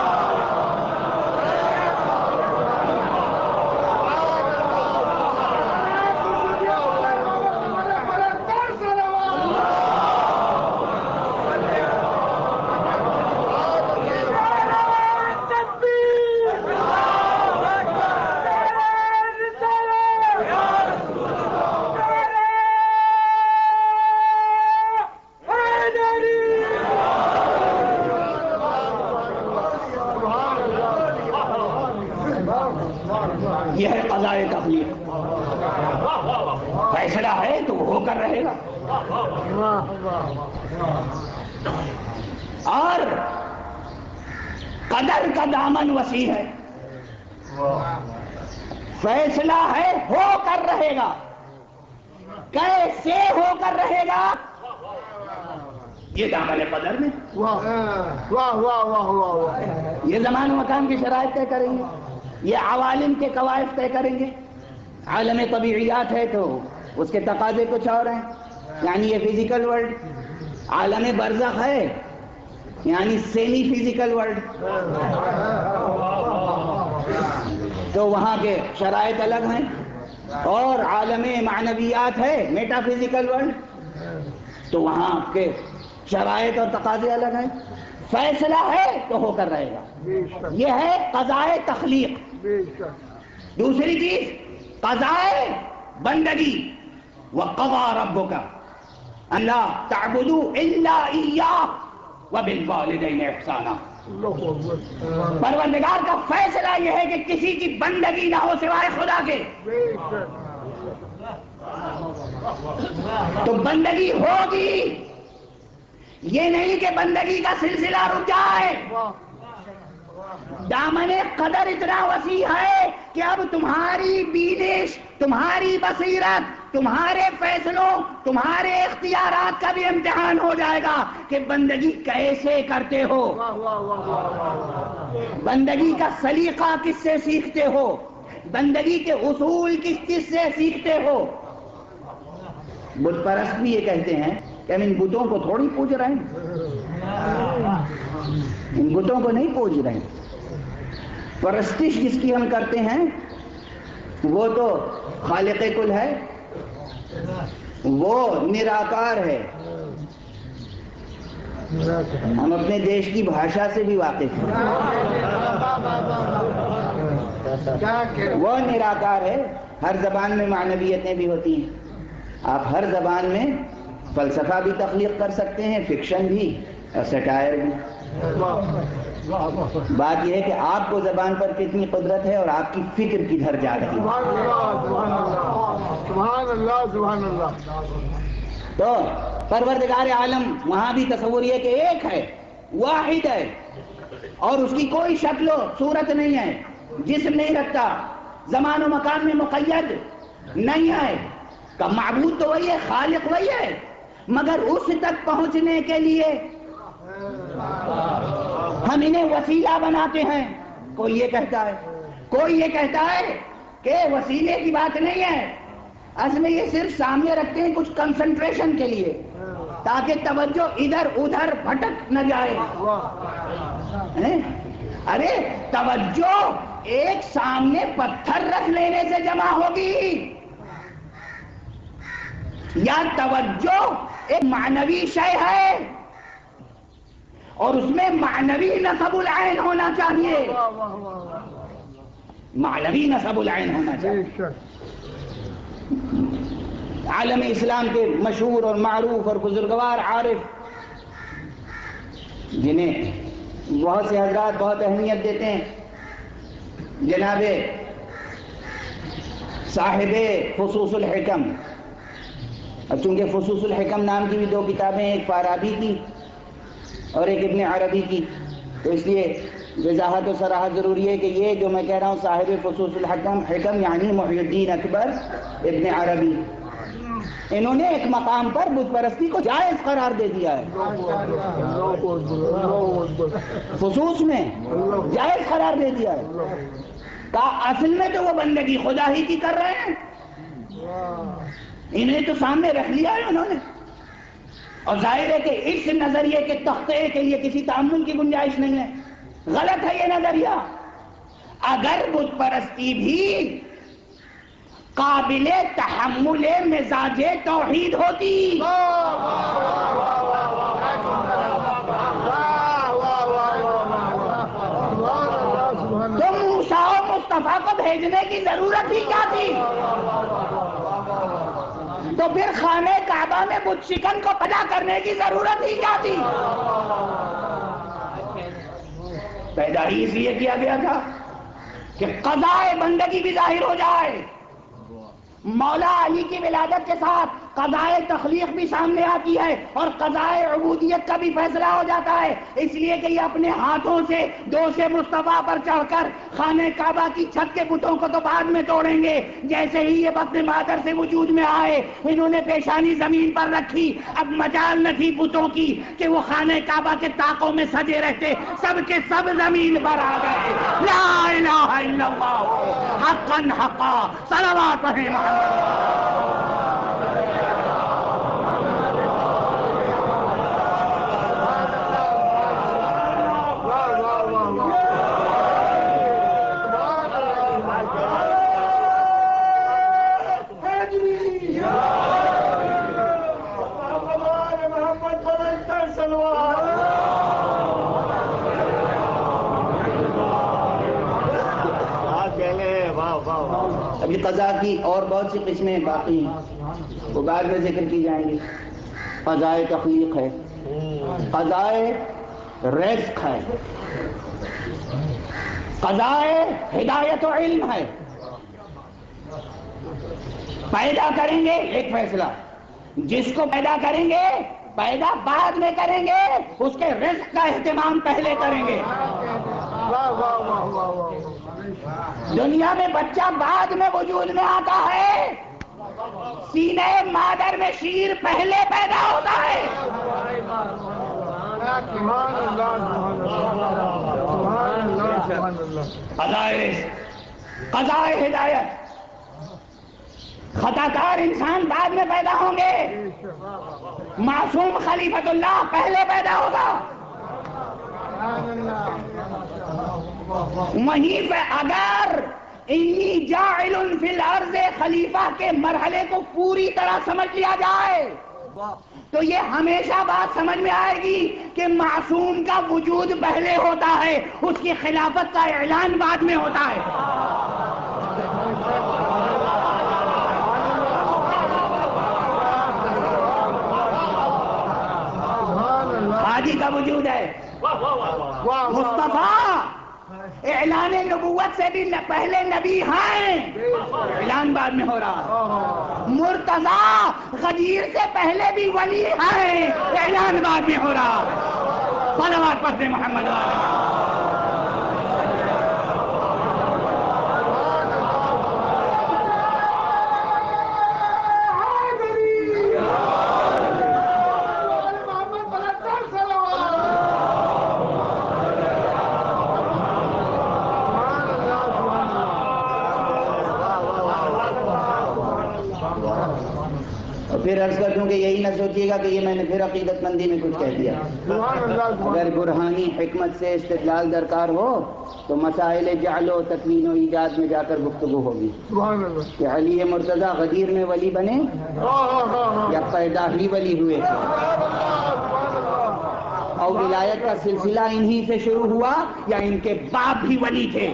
یہ ہے قضاء تخلیق، فیصلہ ہے تو وہ ہو کر رہے گا۔ اور قدر کا دامن وسیع ہے، فیصلہ ہے ہو کر رہے گا، کیسے ہو کر رہے گا یہ دامن قدر میں، یہ زمان و مکان کی شرائط طے کریں گے، یہ عوالم کے قواعد طے کریں گے۔ عالم طبیعیات ہے تو اس کے تقاضے کچھ اور ہیں، یعنی یہ فزیکل ورلڈ۔ عالم برزخ ہے یعنی سیمی فزیکل ورلڈ، تو وہاں کے شرائط الگ ہیں۔ اور عالم معنویات ہے میٹا فزیکل ورلڈ، تو وہاں کے شرائط اور تقاضے الگ ہیں۔ فیصلہ ہے تو ہو کر رہے گا، یہ ہے قضاء تخلیق۔ دوسری چیز قضاء بندگی، وَقَضَىٰ رَبُّكَ أَلَّا تَعْبُدُوا إِلَّا إِيَّاهُ وَبِالْوَالِدَيْنِ إِحْسَانًا۔ پروردگار کا فیصلہ یہ ہے کہ کسی کی بندگی نہ ہو سوائے خدا کے، تو بندگی ہوگی، یہ نہیں کہ بندگی کا سلسلہ رک جائے. دامن قدر اتنا وسیع ہے کہ اب تمہاری بینش، تمہاری بصیرت، تمہارے فیصلوں، تمہارے اختیارات کا بھی امتحان ہو جائے گا کہ بندگی کیسے کرتے ہو، بندگی کا سلیقہ کس سے سیکھتے ہو، بندگی کے اصول کس سے سیکھتے ہو. بت پرست بھی یہ کہتے ہیں کہ ہم ان بتوں کو تھوڑی پوج رہے ہیں، ان بتوں کو نہیں پوج رہے ہیں. پرستش جس کی ہم کرتے ہیں وہ تو خالق کل ہے، وہ نراکار ہے. ہم اپنے دیش کی بھاشا سے بھی واقف ہیں، وہ نراکار ہے. ہر زبان میں معنویتیں بھی ہوتی ہیں. آپ ہر زبان میں فلسفہ بھی تخلیق کر سکتے ہیں، فکشن بھی اور سٹائر بھی. بات یہ ہے کہ آپ کو زبان پر کتنی قدرت ہے اور آپ کی فکر کدھر جا رہی ہے. سبحان اللہ سبحان اللہ. تو پروردگار عالم وہاں بھی تصور یہ کہ ایک ہے، واحد ہے، اور اس کی کوئی شکل و صورت نہیں ہے، جسم نہیں رکھتا، زمان و مکان میں مقید نہیں ہے. کہ معبود تو وہی ہے، خالق وہی ہے، مگر اس تک پہنچنے کے لیے ہم انہیں وسیلہ بناتے ہیں. کوئی یہ کہتا ہے، کوئی یہ کہتا ہے کہ وسیلے کی بات نہیں ہے، اصل میں یہ صرف سامنے رکھتے ہیں کچھ کنسنٹریشن کے لیے تاکہ توجہ ادھر ادھر بھٹک نہ جائے. ارے توجہ ایک سامنے پتھر رکھ لینے سے جمع ہوگی، یا توجہ ایک معنوی شے ہے اور اس میں معنوی نصب العین ہونا چاہیے، معنوی نصب العین ہونا چاہیے. عالم اسلام کے مشہور اور معروف اور بزرگوار عارف جنہیں بہت سے حضرات بہت اہمیت دیتے ہیں، جناب صاحب فصوص الحکم. اور چونکہ فصوص الحکم نام کی بھی دو کتابیں، ایک فارابی کی اور ایک ابن عربی کی، تو اس لیے وضاحت و صراحت ضروری ہے کہ یہ جو میں کہہ رہا ہوں صاحب فصوص الحکم یعنی محی الدین اکبر ابن عربی، انہوں نے ایک مقام پر بت پرستی کو جائز قرار دے دیا ہے. فصوص میں جائز قرار دے دیا ہے. اصل میں تو وہ بندگی خدا ہی کی کر رہے ہیں، انہیں تو سامنے رکھ لیا ہے انہوں نے. اور ظاہر ہے کہ اس نظریے کے تختے کے لیے کسی تعامل کی گنجائش نہیں ہے. غلط ہے یہ نظریہ. اگر بت پرستی بھی قابل تحمل مزاج توحید ہوتی تو موسیٰ و مصطفیٰ کو بھیجنے کی ضرورت ہی کیا تھی؟ تو پھر خانہ کعبہ میں بت شکن کو پیدا کرنے کی ضرورت ہی کیا تھی؟ پیدا ہی اس لیے کیا گیا تھا کہ قضائے بندگی بھی ظاہر ہو جائے. مولا علی کی ولادت کے ساتھ قضائے تخلیق بھی سامنے آتی ہے اور قضائے عبودیت کا بھی فیصلہ ہو جاتا ہے. اس لیے کہ یہ اپنے ہاتھوں سے دوش مصطفیٰ پر چڑھ کر خانہ کعبہ کی چھت کے بتوں کو تو بعد میں توڑیں گے. جیسے ہی یہ بطن مادر سے وجود میں آئے انہوں نے پیشانی زمین پر رکھی. اب مجال نہ تھی بتوں کی کہ وہ خانہ کعبہ کے طاقوں میں سجے رہتے، سب کے سب زمین پر آ گئے. لا الہ الا اللہ حقا حقا صلوات محمد. ابھی قضا کی اور بہت سی قسمیں باقی ہیں، وہ بعد میں ذکر کی جائیں گی. قضائے تخلیق ہے، قضائے رزق ہے، قضائے ہدایت و علم ہے، پیدا کریں گے ایک فیصلہ، جس کو پیدا کریں گے پیدا بعد میں کریں گے، اس کے رزق کا اہتمام پہلے کریں گے۔ دنیا میں بچہ بعد میں وجود میں آتا ہے، سینے مادر میں شیر پہلے پیدا ہوتا ہے۔ قضاء ہدایت، خطا کار انسان بعد میں پیدا ہوں گے، معصوم خلیفۃ اللہ پہلے پیدا ہوگا۔ وہیں پہ اگر انی جاعل فی الارض خلیفہ کے مرحلے کو پوری طرح سمجھ لیا جائے تو یہ ہمیشہ بات سمجھ میں آئے گی کہ معصوم کا وجود پہلے ہوتا ہے، اس کی خلافت کا اعلان بعد میں ہوتا ہے۔ حاجی کا وجود ہے، مصطفیٰ اعلان نبوت سے بھی پہلے نبی ہیں، اعلان بعد میں ہو رہا۔ مرتضی غدیر سے پہلے بھی ولی ہیں، اعلان بعد میں ہو رہا۔ صلوات پڑھتے محمد پھر عرض کر دوں کہ یہی نہ سوچیے گا کہ یہ میں نے پھر عقیدت مندی میں کچھ کہہ دیا۔ اگر برہانی حکمت سے استدلال درکار ہو تو مسائل جعل و تکوین و ایجاد میں جا کر گفتگو ہوگی کہ علی مرتضیٰ غدیر میں ولی بنے یا پیدا ہی ولی ہوئے، اور ولایت کا سلسلہ انہی سے شروع ہوا یا ان کے باپ بھی ولی تھے۔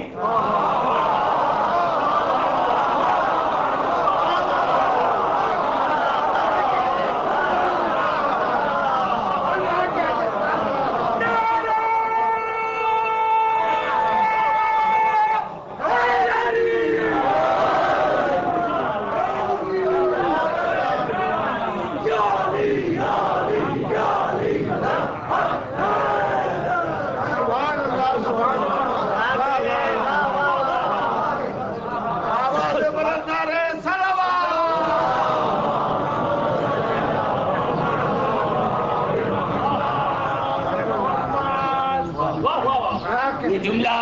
یہ جملہ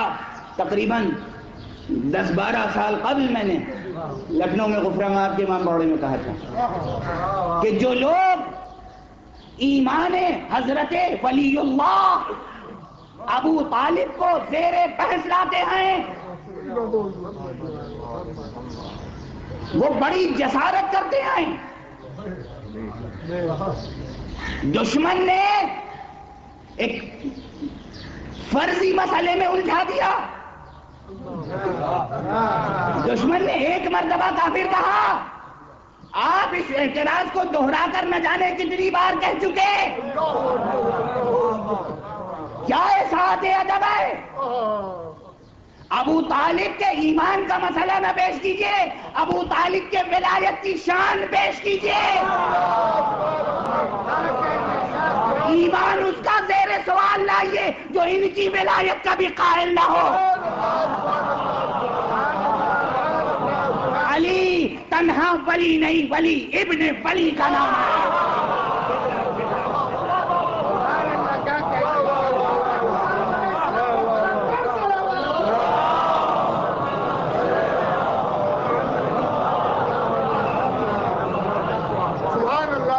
تقریباً 10-12 سال قبل میں نے لکھنؤ میں غفران آپ کے امام باڑے میں کہا تھا کہ جو لوگ ایمان حضرت ولی اللہ ابو طالب کو زیر بحث لاتے ہیں وہ بڑی جسارت کرتے ہیں۔ دشمن نے ایک فرضی مسئلے میں الجھا دیا، دشمن نے ایک مرتبہ کافر کہا، آپ اس اعتراض کو دہرا کر نہ جانے کتنی بار کہہ چکے، کیا احساس ادب ہے؟ ابو طالب کے ایمان کا مسئلہ نہ پیش کیجئے، ابو طالب کے ولایت کی شان پیش کیجئے۔ ایمان اس کا زیر سوال لائیے جو ان کی ولایت کا بھی قائل نہ ہو۔ علی تنہا ولی نہیں، ولی ابن ولی کا نام ہے۔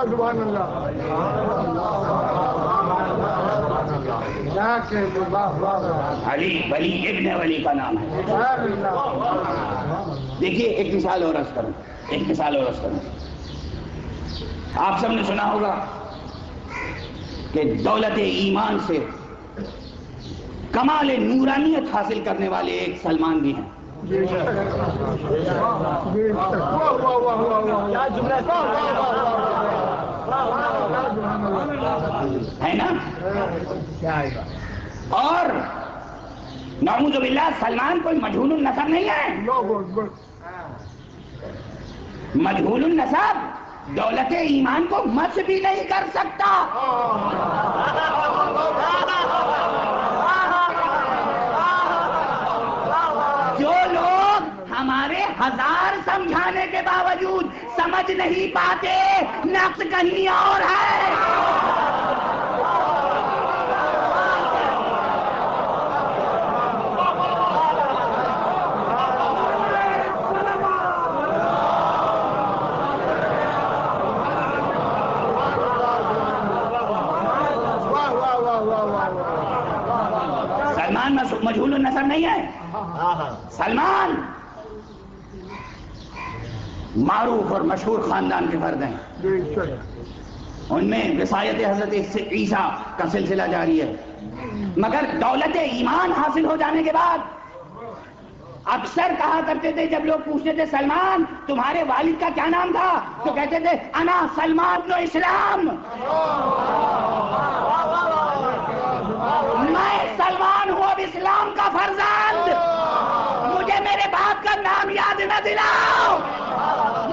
سبحان اللہ علی ولی ابن ولی کا نام ہے۔ دیکھیے ایک مثال اور عرض کروں، آپ سب نے سنا ہوگا کہ دولت ایمان سے کمال نورانیت حاصل کرنے والے ایک سلمان بھی ہیں۔ ہے نا؟ اور نعوذ باللہ سلمان کوئی مجہول النسب نہیں ہے، مجہول النسب دولت ایمان کو مس بھی نہیں کر سکتا. جو لوگ ہمارے ہزار سمجھانے کے باوجود سمجھ نہیں پاتے نقص کہیں اور ہے. سلمان مجہول النسب نہیں ہے. سلمان معروف اور مشہور خاندان کے فرد ہیں. ان میں وصایت حضرت عیسیٰ کا سلسلہ جاری ہے. مگر دولت ایمان حاصل ہو جانے کے بعد اکثر کہا کرتے تھے جب لوگ پوچھتے تھے سلمان تمہارے والد کا کیا نام تھا تو کہتے تھے انا سلمان ابن اسلام. میں سلمان ہوں اب اسلام کا فرزند. مجھے میرے باپ کا نام یاد نہ دلاؤ.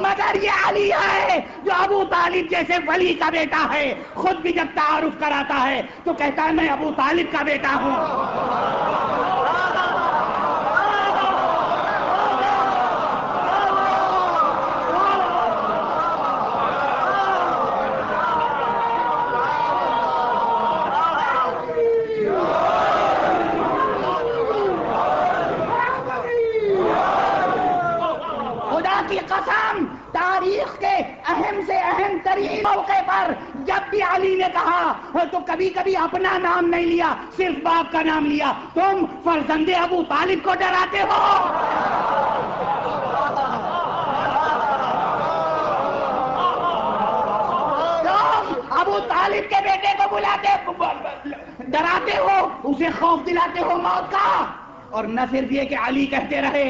مگر یہ علی ہے جو ابو طالب جیسے ولی کا بیٹا ہے. خود بھی جب تعارف کراتا ہے تو کہتا ہے میں ابو طالب کا بیٹا ہوں. کی قسم تاریخ کے اہم سے اہم ترین موقع پر جب بھی علی نے کہا تو کبھی کبھی اپنا نام نہیں لیا صرف باپ کا نام لیا. تم فرزند ابو طالب کو ڈراتے ہو. تم ابو طالب کے بیٹے کو بلاتے ڈراتے ہو اسے خوف دلاتے ہو موت کا. اور نہ صرف یہ کہ علی کہتے رہے.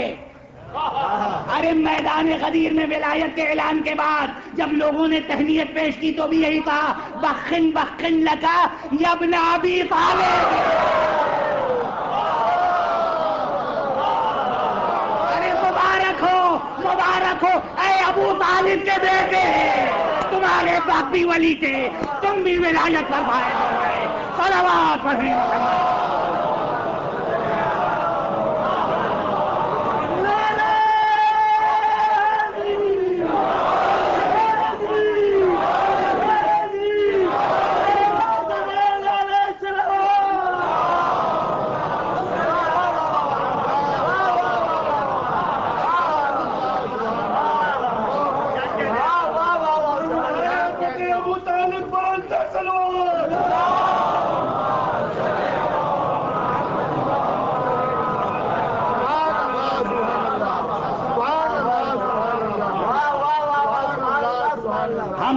ارے میدان غدیر میں ولایت کے اعلان کے بعد جب لوگوں نے تہنیت پیش کی تو بھی یہی کہا بخن بخن لکا یا ابن ابی طالب. ارے مبارک ہو اے ابو طالب کے بیٹے. تمہارے باپ بھی ولی تھے تم بھی ولایت پر فائز ہو گئے. صلوات پڑھیں.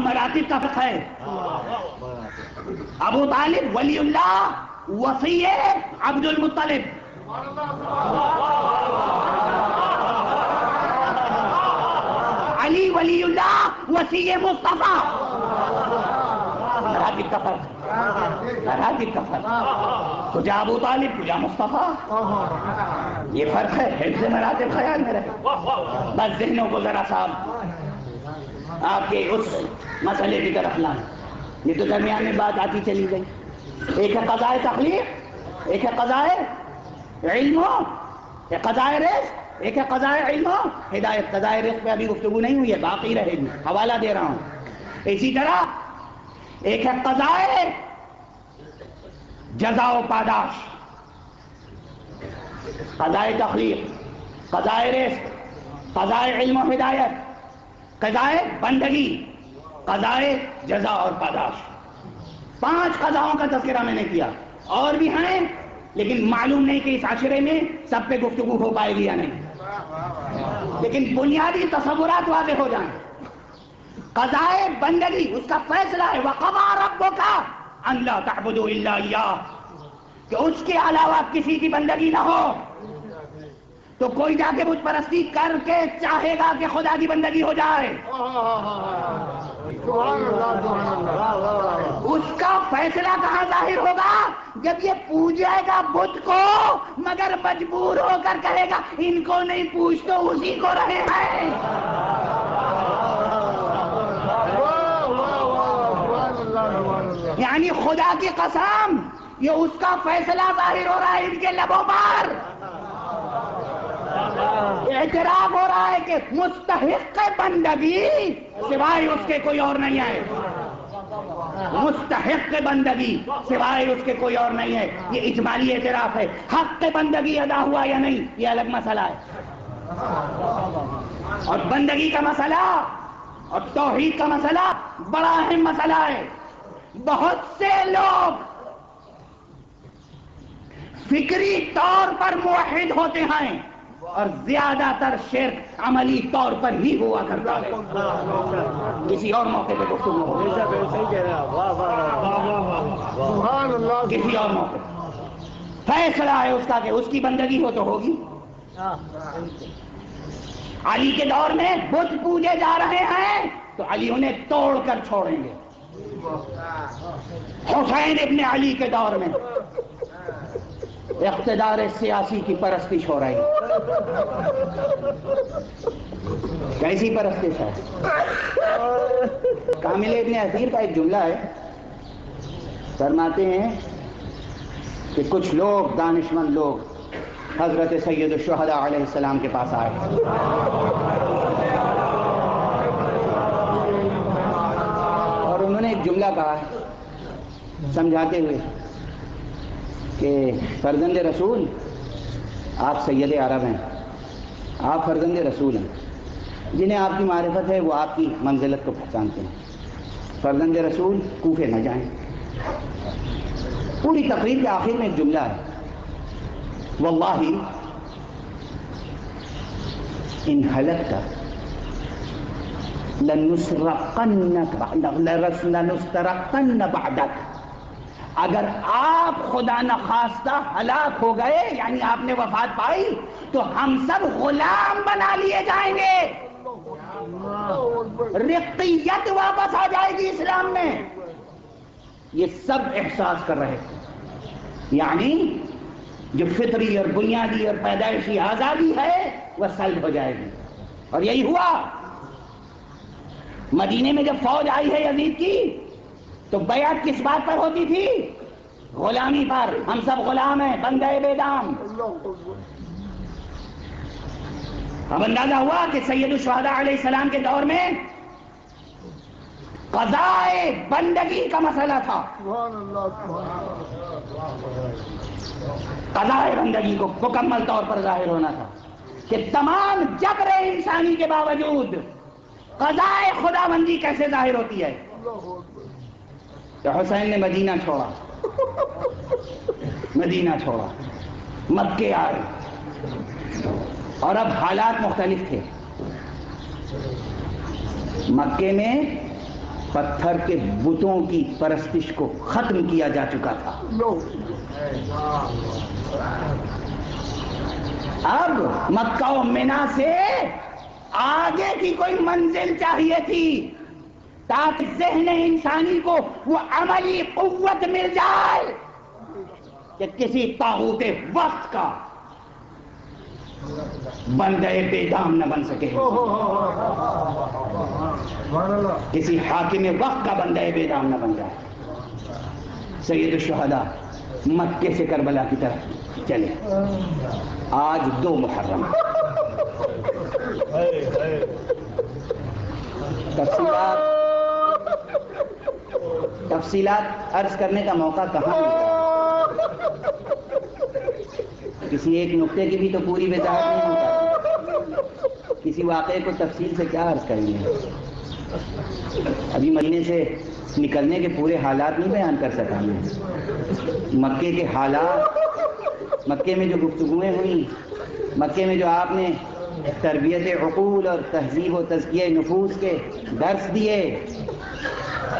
مراتب کا فرق ہے. ابو طالب ولی اللہ وصی عبد المطلب. علی ولی اللہ وصی مصطفیٰ. مراتب کا فرق. کجا ابو طالب کجا مصطفیٰ. یہ فرق ہے. حفظ مراتب خیال میں رہے. بس ذہنوں کو ذرا صاحب آپ کے اس مسئلے کی طرف لائیں. یہ تو درمیان میں بات آتی چلی گئی. ایک ہے قضائے تخلیق ایک ہے قضائے علم ایک قضائے رزق ایک ہے قضائے علم ہدایت. قضائے رزق پہ ابھی گفتگو نہیں ہوئی ہے باقی رہے گی حوالہ دے رہا ہوں. اسی طرح ایک ہے قضائے جزا و پاداش. قضائے تخلیق قضائے رزق قضائے علم و ہدایت قضائے بندگی قضائے جزا اور پاداش. 5 قضاؤں کا تذکرہ میں نے کیا. اور بھی ہیں لیکن معلوم نہیں کہ اس عشرے میں سب پہ گفتگو ہو پائے گی یا نہیں. لیکن بنیادی تصورات واضح ہو جائیں. قضائے بندگی اس کا فیصلہ ہے وَقَضَىٰ رَبُّكَ أَن لَا تَعْبُدُوا إِلَّا إِيَّاهُ کہ اس کے علاوہ کسی کی بندگی نہ ہو. تو کوئی جا کے بت پرستی کر کے چاہے گا کہ خدا کی بندگی ہو جائے. اس کا فیصلہ کہاں ظاہر ہوگا جب یہ پوجے گا بت کو مگر مجبور ہو کر کہے گا ان کو نہیں پوچھ تو اسی کو رہے ہیں. یعنی خدا کی قسم یہ اس کا فیصلہ ظاہر ہو رہا ہے ان کے لبوں پر. اعتراف ہو رہا ہے کہ مستحق بندگی سوائے اس کے کوئی اور نہیں ہے. مستحق بندگی سوائے اس کے کوئی اور نہیں ہے. یہ اجمالی اعتراف ہے. حق بندگی ادا ہوا یا نہیں یہ الگ مسئلہ ہے. اور بندگی کا مسئلہ اور توحید کا مسئلہ بڑا اہم مسئلہ ہے. بہت سے لوگ فکری طور پر موحد ہوتے ہیں اور زیادہ تر شرک عملی طور پر ہی ہوا کرتا ہے. کسی اور موقع پہ گفتگو ہو. کسی اور موقع فیصلہ ہے اس کا کہ اس کی بندگی ہو تو ہوگی. علی کے دور میں بت پوجے جا رہے ہیں تو علی انہیں توڑ کر چھوڑیں گے. حسین ابن علی کے دور میں اقتدار سیاسی کی پرستش ہو رہی ہے. کیسی پرستش ہے؟ کامل ابن اثیر کا ایک جملہ ہے. فرماتے ہیں کہ کچھ لوگ دانشمند لوگ حضرت سید الشہداء علیہ السلام کے پاس آئے اور انہوں نے ایک جملہ کہا ہے سمجھاتے ہوئے کہ فرزند رسول آپ سید عرب ہیں, آپ فرزند رسول ہیں. جنہیں آپ کی معرفت ہے وہ آپ کی منزلت کو پہچانتے ہیں. فرزند رسول کوفے نہ جائیں. پوری تقریر کے آخر میں ایک جملہ ہے واللہ ان ہلکت لنسترقن بعدک. اگر آپ خدا نخواستہ ہلاک ہو گئے یعنی آپ نے وفات پائی تو ہم سب غلام بنا لیے جائیں گے. رقیت واپس آ جائے گی اسلام میں. یہ سب احساس کر رہے تھے. یعنی جو فطری اور بنیادی اور پیدائشی آزادی ہے وہ سلب ہو جائے گی. اور یہی ہوا. مدینے میں جب فوج آئی ہے یزید کی تو بیعت کس بات پر ہوتی تھی؟ غلامی پر. ہم سب غلام ہیں, بندے بے دام. اب اندازہ ہوا کہ سید الشہداء علیہ السلام کے دور میں قضائے بندگی کا مسئلہ تھا. قضائے بندگی کو مکمل طور پر ظاہر ہونا تھا کہ تمام جبر انسانی کے باوجود قضائے خدا بندی کیسے ظاہر ہوتی ہے. تو حسین نے مدینہ چھوڑا, مدینہ چھوڑا, مکے آئے. اور اب حالات مختلف تھے. مکے میں پتھر کے بتوں کی پرستش کو ختم کیا جا چکا تھا. اب مکہ و منا سے آگے کی کوئی منزل چاہیے تھی تاکہ ذہن انسانی کو وہ عملی قوت مل جائے کہ کسی طاغوت وقت کا بندے بے دام نہ بن سکے, کسی حاکم وقت کا بندے بے دام نہ بن جائے. سید الشہداء مکے سے کربلا کی طرف چلے. آج 2 محرم. تفصیلات عرض کرنے کا موقع کہاں ملتا ہے. کسی ایک نقطے کی بھی تو پوری وضاحت نہیں ہوتا. کسی واقعے کو تفصیل سے کیا عرض کریں گے. ابھی مدینے سے نکلنے کے پورے حالات نہیں بیان کر سکا میں. مکے کے حالات, مکے میں جو گفتگویں ہوئی, مکے میں جو آپ نے تربیت عقول اور تہذیب و تزکیہ نفوس کے درس دیے,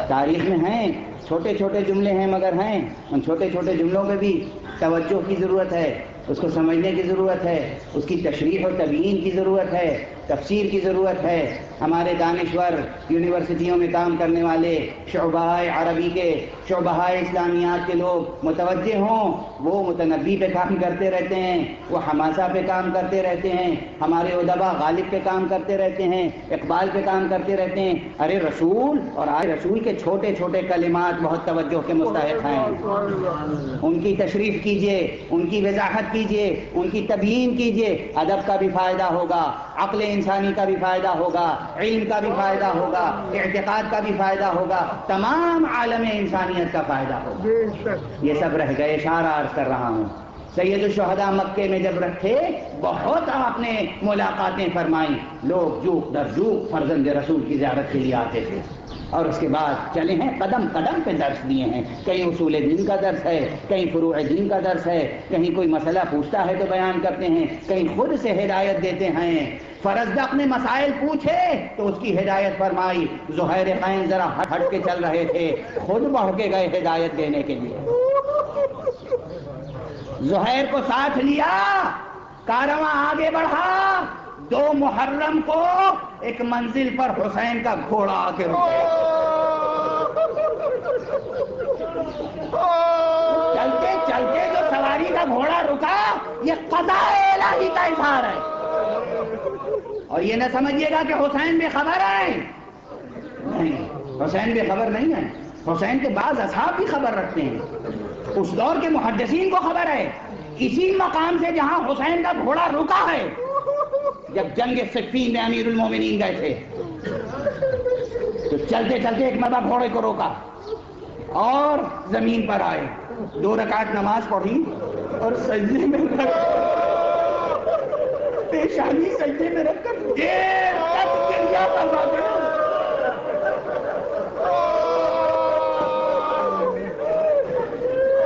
تاریخ میں ہیں. چھوٹے چھوٹے جملے ہیں مگر ہیں. ان چھوٹے چھوٹے جملوں پہ بھی توجہ کی ضرورت ہے. اس کو سمجھنے کی ضرورت ہے، اس کی تشریح و تبیین کی ضرورت ہے، تفسیر کی ضرورت ہے۔ ہمارے دانشور یونیورسٹیوں میں کام کرنے والے، شعبہ عربی کے، شعبہ اسلامیات کے لوگ متوجہ ہوں، وہ متنبی پہ کام کرتے رہتے ہیں، وہ حماسہ پہ کام کرتے رہتے ہیں، ہمارے ادبا غالب پہ کام کرتے رہتے ہیں، اقبال پہ کام کرتے رہتے ہیں۔ ارے رسول اور آج رسول کے چھوٹے چھوٹے کلمات بہت توجہ کے مستحق ہیں، ان کی تشریف کیجئے، ان کی وضاحت کیجئے، ان کی تبیین کیجئے، ادب کا بھی فائدہ ہوگا، عقل انسانی کا بھی فائدہ ہوگا، علم کا بھی فائدہ ہوگا، اعتقاد کا بھی فائدہ ہوگا، تمام عالم انسانیت کا فائدہ ہوگا۔ یہ سب رہ گئے، اشارہ عرض کر رہا ہوں۔ سید الشہداء مکے میں جب رکھے بہت آپ نے ملاقاتیں فرمائیں، لوگ جوق در جوق فرزند رسول کی زیارت کے لیے آتے تھے، اور اس کے بعد چلے ہیں، قدم قدم پہ درس دیے ہیں، کہیں اصول دین کا درس ہے، کہیں فروع دین کا درس ہے، کہیں کوئی مسئلہ پوچھتا ہے تو بیان کرتے ہیں، کہیں خود سے ہدایت دیتے ہیں۔ فرزدق نے مسائل پوچھے تو اس کی ہدایت فرمائی، زہیر قین ذرا ہٹ کے چل رہے تھے، خود بڑھ کے گئے ہدایت دینے کے لیے، زہیر کو ساتھ لیا، کارواں آگے بڑھا۔ 2 محرم کو ایک منزل پر حسین کا گھوڑا آ کے رکا، چلتے چلتے جو سواری کا گھوڑا رکا، یہ قضاء الہی کا اظہار ہے۔ اور یہ نہ سمجھیے گا کہ حسین بے خبر ہے، نہیں، حسین بے خبر نہیں ہے، حسین کے بعض اصحاب بھی خبر رکھتے ہیں، اس دور کے محدثین کو خبر ہے۔ اسی مقام سے جہاں حسین کا گھوڑا رکا ہے، جب جنگ صفین میں امیر المومنین گئے تھے تو چلتے چلتے ایک مرتبہ گھوڑے کو روکا اور زمین پر آئے، 2 رکعت نماز پڑھی اور سجدے میں پیشانی سجدے میں رکھ کر دیر تک گریہ کرواتے رہے،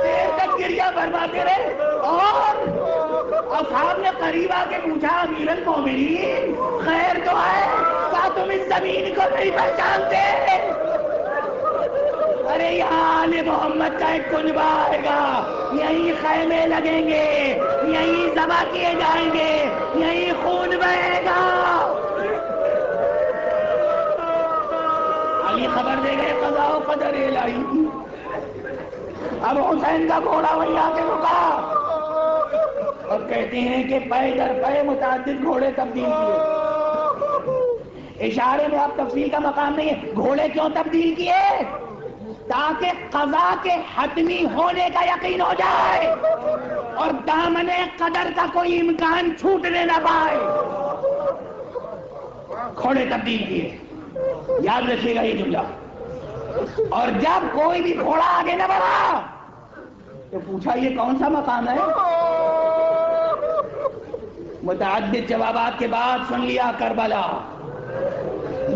دیر تک گریہ کرواتے رہے۔ اور اصحاب نے قریب آ کے پوچھا، امیر المومنین خیر تو ہے، کیا تم اس زمین کو نہیں پہچانتے؟ ارے یہاں آل محمد کا ایک کنبہ آئے گا، یہیں خیمے لگیں گے، یہیں ذبح کیے جائیں گے، یہیں خون بہے گا۔ علی خبر دے گئے قضاء و قدر الہی کی۔ اب حسین کا گھوڑا وہیں آ کے رکا اور کہتے ہیں کہ پے در پے متعدد گھوڑے تبدیل کیے۔ اشارے میں اب تفصیل کا مقام نہیں ہے، گھوڑے کیوں تبدیل کیے؟ تاکہ قضا کے حتمی ہونے کا یقین ہو جائے اور دامن قدر کا کوئی امکان چھوٹنے نہ پائے، گھوڑے تبدیل کیے۔ یاد رکھیے گا یہ جملہ۔ اور جب کوئی بھی گھوڑا آگے نہ بڑھا تو پوچھا یہ کون سا مقام ہے؟ متعدد جوابات کے بعد سن لیا کربلا،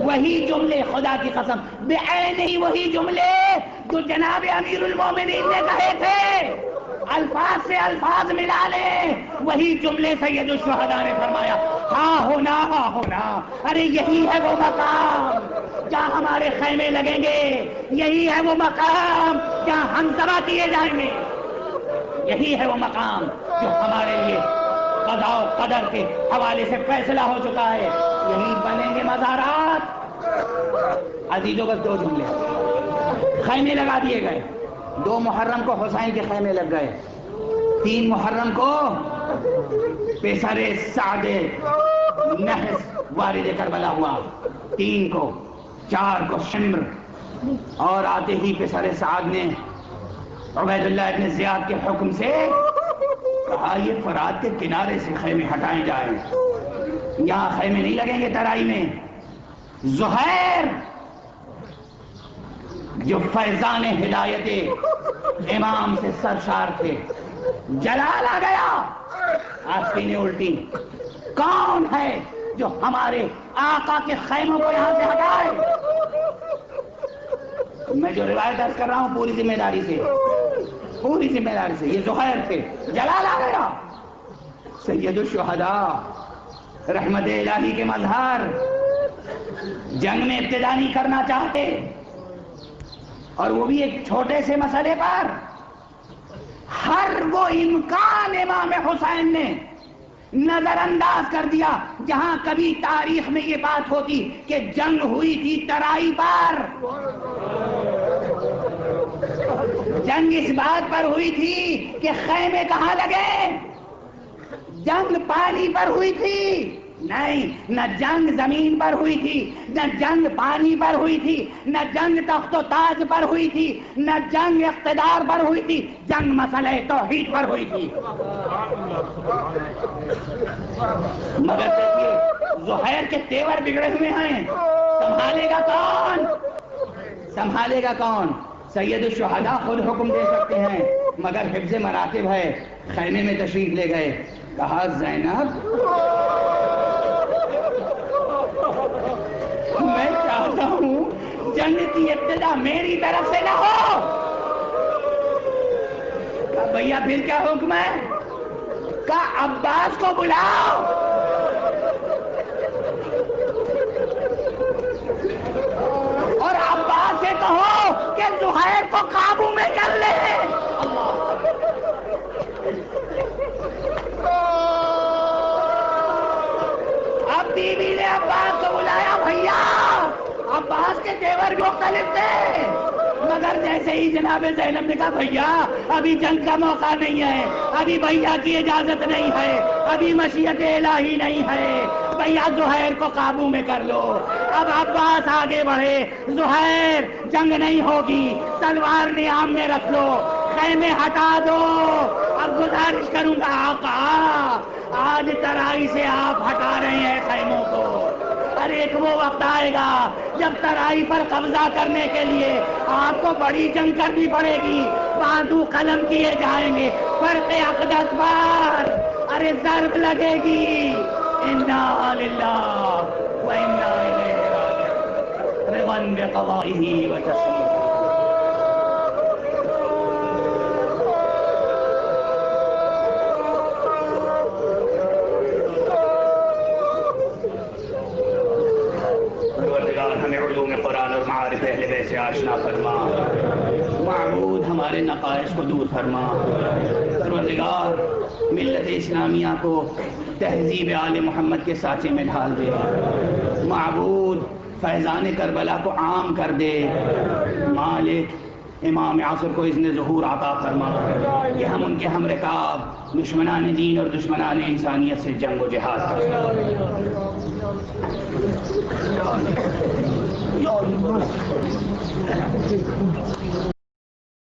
وہی جملے، خدا کی قسم بعین ہی وہی جملے جو جناب امیر المومنین نے کہے تھے، الفاظ سے الفاظ ملا لیں، وہی جملے سید الشہداء نے فرمایا، ہاں ہونا ہاں ہونا، ارے یہی ہے وہ مقام جہاں ہمارے خیمے لگیں گے، یہی ہے وہ مقام جہاں ہم ذبح کیے جائیں گے، یہی ہے وہ مقام جو ہمارے لیے قضاء و قدر کے حوالے سے فیصلہ ہو چکا ہے، یہیں بنیں گے مزارات۔ عزیزوں بس 2 جملے، خیمے لگا دیے گئے، 2 محرم کو حسین کے خیمے لگ گئے، 3 محرم کو پیسر سعد نحس وارد کربلا ہوا، 3 کو، 4 کو شمر، اور آتے ہی پیسر سعد نے عبید اللہ ابن زیاد کے حکم سے کہا یہ فرات کے کنارے سے خیمے ہٹائے جائیں، یہاں خیمے نہیں لگیں گے ترائی میں۔ زہیر جو فیضان ہدایت امام سے سرشار تھے، جلال آ گیا، آستینیں الٹی، کون ہے جو ہمارے آقا کے خیموں کو یہاں سے ہٹائے؟ میں جو روایت عرض کر رہا ہوں پوری ذمہ داری سے، پوری ذمہ داری سے، یہ زہیر تھے، جلال آ گیا۔ سید الشہداء رحمت الہی کے مظہر جنگ میں ابتدا نہیں کرنا چاہتے، اور وہ بھی ایک چھوٹے سے مسئلے پر۔ ہر وہ امکان امام حسین نے نظر انداز کر دیا جہاں کبھی تاریخ میں یہ بات ہوتی کہ جنگ ہوئی تھی ترائی پر، جنگ اس بات پر ہوئی تھی کہ خیمے کہاں لگے، جنگ پانی پر ہوئی تھی، نہیں، نہ جنگ زمین پر ہوئی تھی، نہ جنگ پانی پر ہوئی تھی، نہ جنگ تخت و تاج پر ہوئی تھی، نہ جنگ اقتدار پر ہوئی تھی، جنگ مسئلہ توحید پر ہوئی تھی۔ مگر دیکھیے زہیر کے تیور بگڑے ہوئے ہیں، سنبھالے گا کون، سنبھالے گا کون؟ سید الشہداء خود حکم دے سکتے ہیں مگر حفظ مراتب ہے، خیمے میں تشریف لے گئے، کہا زینب میں چاہتا ہوں جنگ کی ابتدا میری طرف سے نہ ہو۔ کہا بھیا پھر کیا حکم ہے؟ کہا عباس کو بلاؤ۔ اور عباس سے کہو کہ زہیر کو قابو میں کر لے۔ اب بیوی نے عباس کو بلایا، بھیا عباس کے تیور مختلف تھے مگر جیسے ہی جناب زینب نے کہا بھیا ابھی جنگ کا موقع نہیں ہے، ابھی بھیا کی اجازت نہیں ہے، ابھی مشیت الہی نہیں ہے، بھیا زہیر کو قابو میں کر لو۔ اب عباس آگے بڑھے، زہیر جنگ نہیں ہوگی، تلوار نیام میں رکھ لو، خیمے ہٹا دو۔ اب گزارش کروں گا آقا آج ترائی سے آپ ہٹا رہے ہیں خیموں کو، ارے ایک وہ وقت آئے گا جب ترائی پر قبضہ کرنے کے لیے آپ کو بڑی جنگ کرنی پڑے گی، بازو قلم کیے جائیں گے، فرق اقدس پر ارے ضرب لگے گی۔ انا للہ و انا الیہ راجعون، رضا بقضائہ و تسلیمہ۔ قرآن اور معارف اہل بیت سے آشنا فرما، معبود ہمارے نقائص کو دور فرما، پروردگار ملت اسلامیہ کو تہذیب آل محمد کے سانچے میں ڈھال دے، معبود فیضان کربلا کو عام کر دے، مالک امام عصر کو اذن ظہور عطا فرما کہ ہم ان کے ہم رکاب دشمنان دین اور دشمنان انسانیت سے جنگ و جہاد کر سکیں۔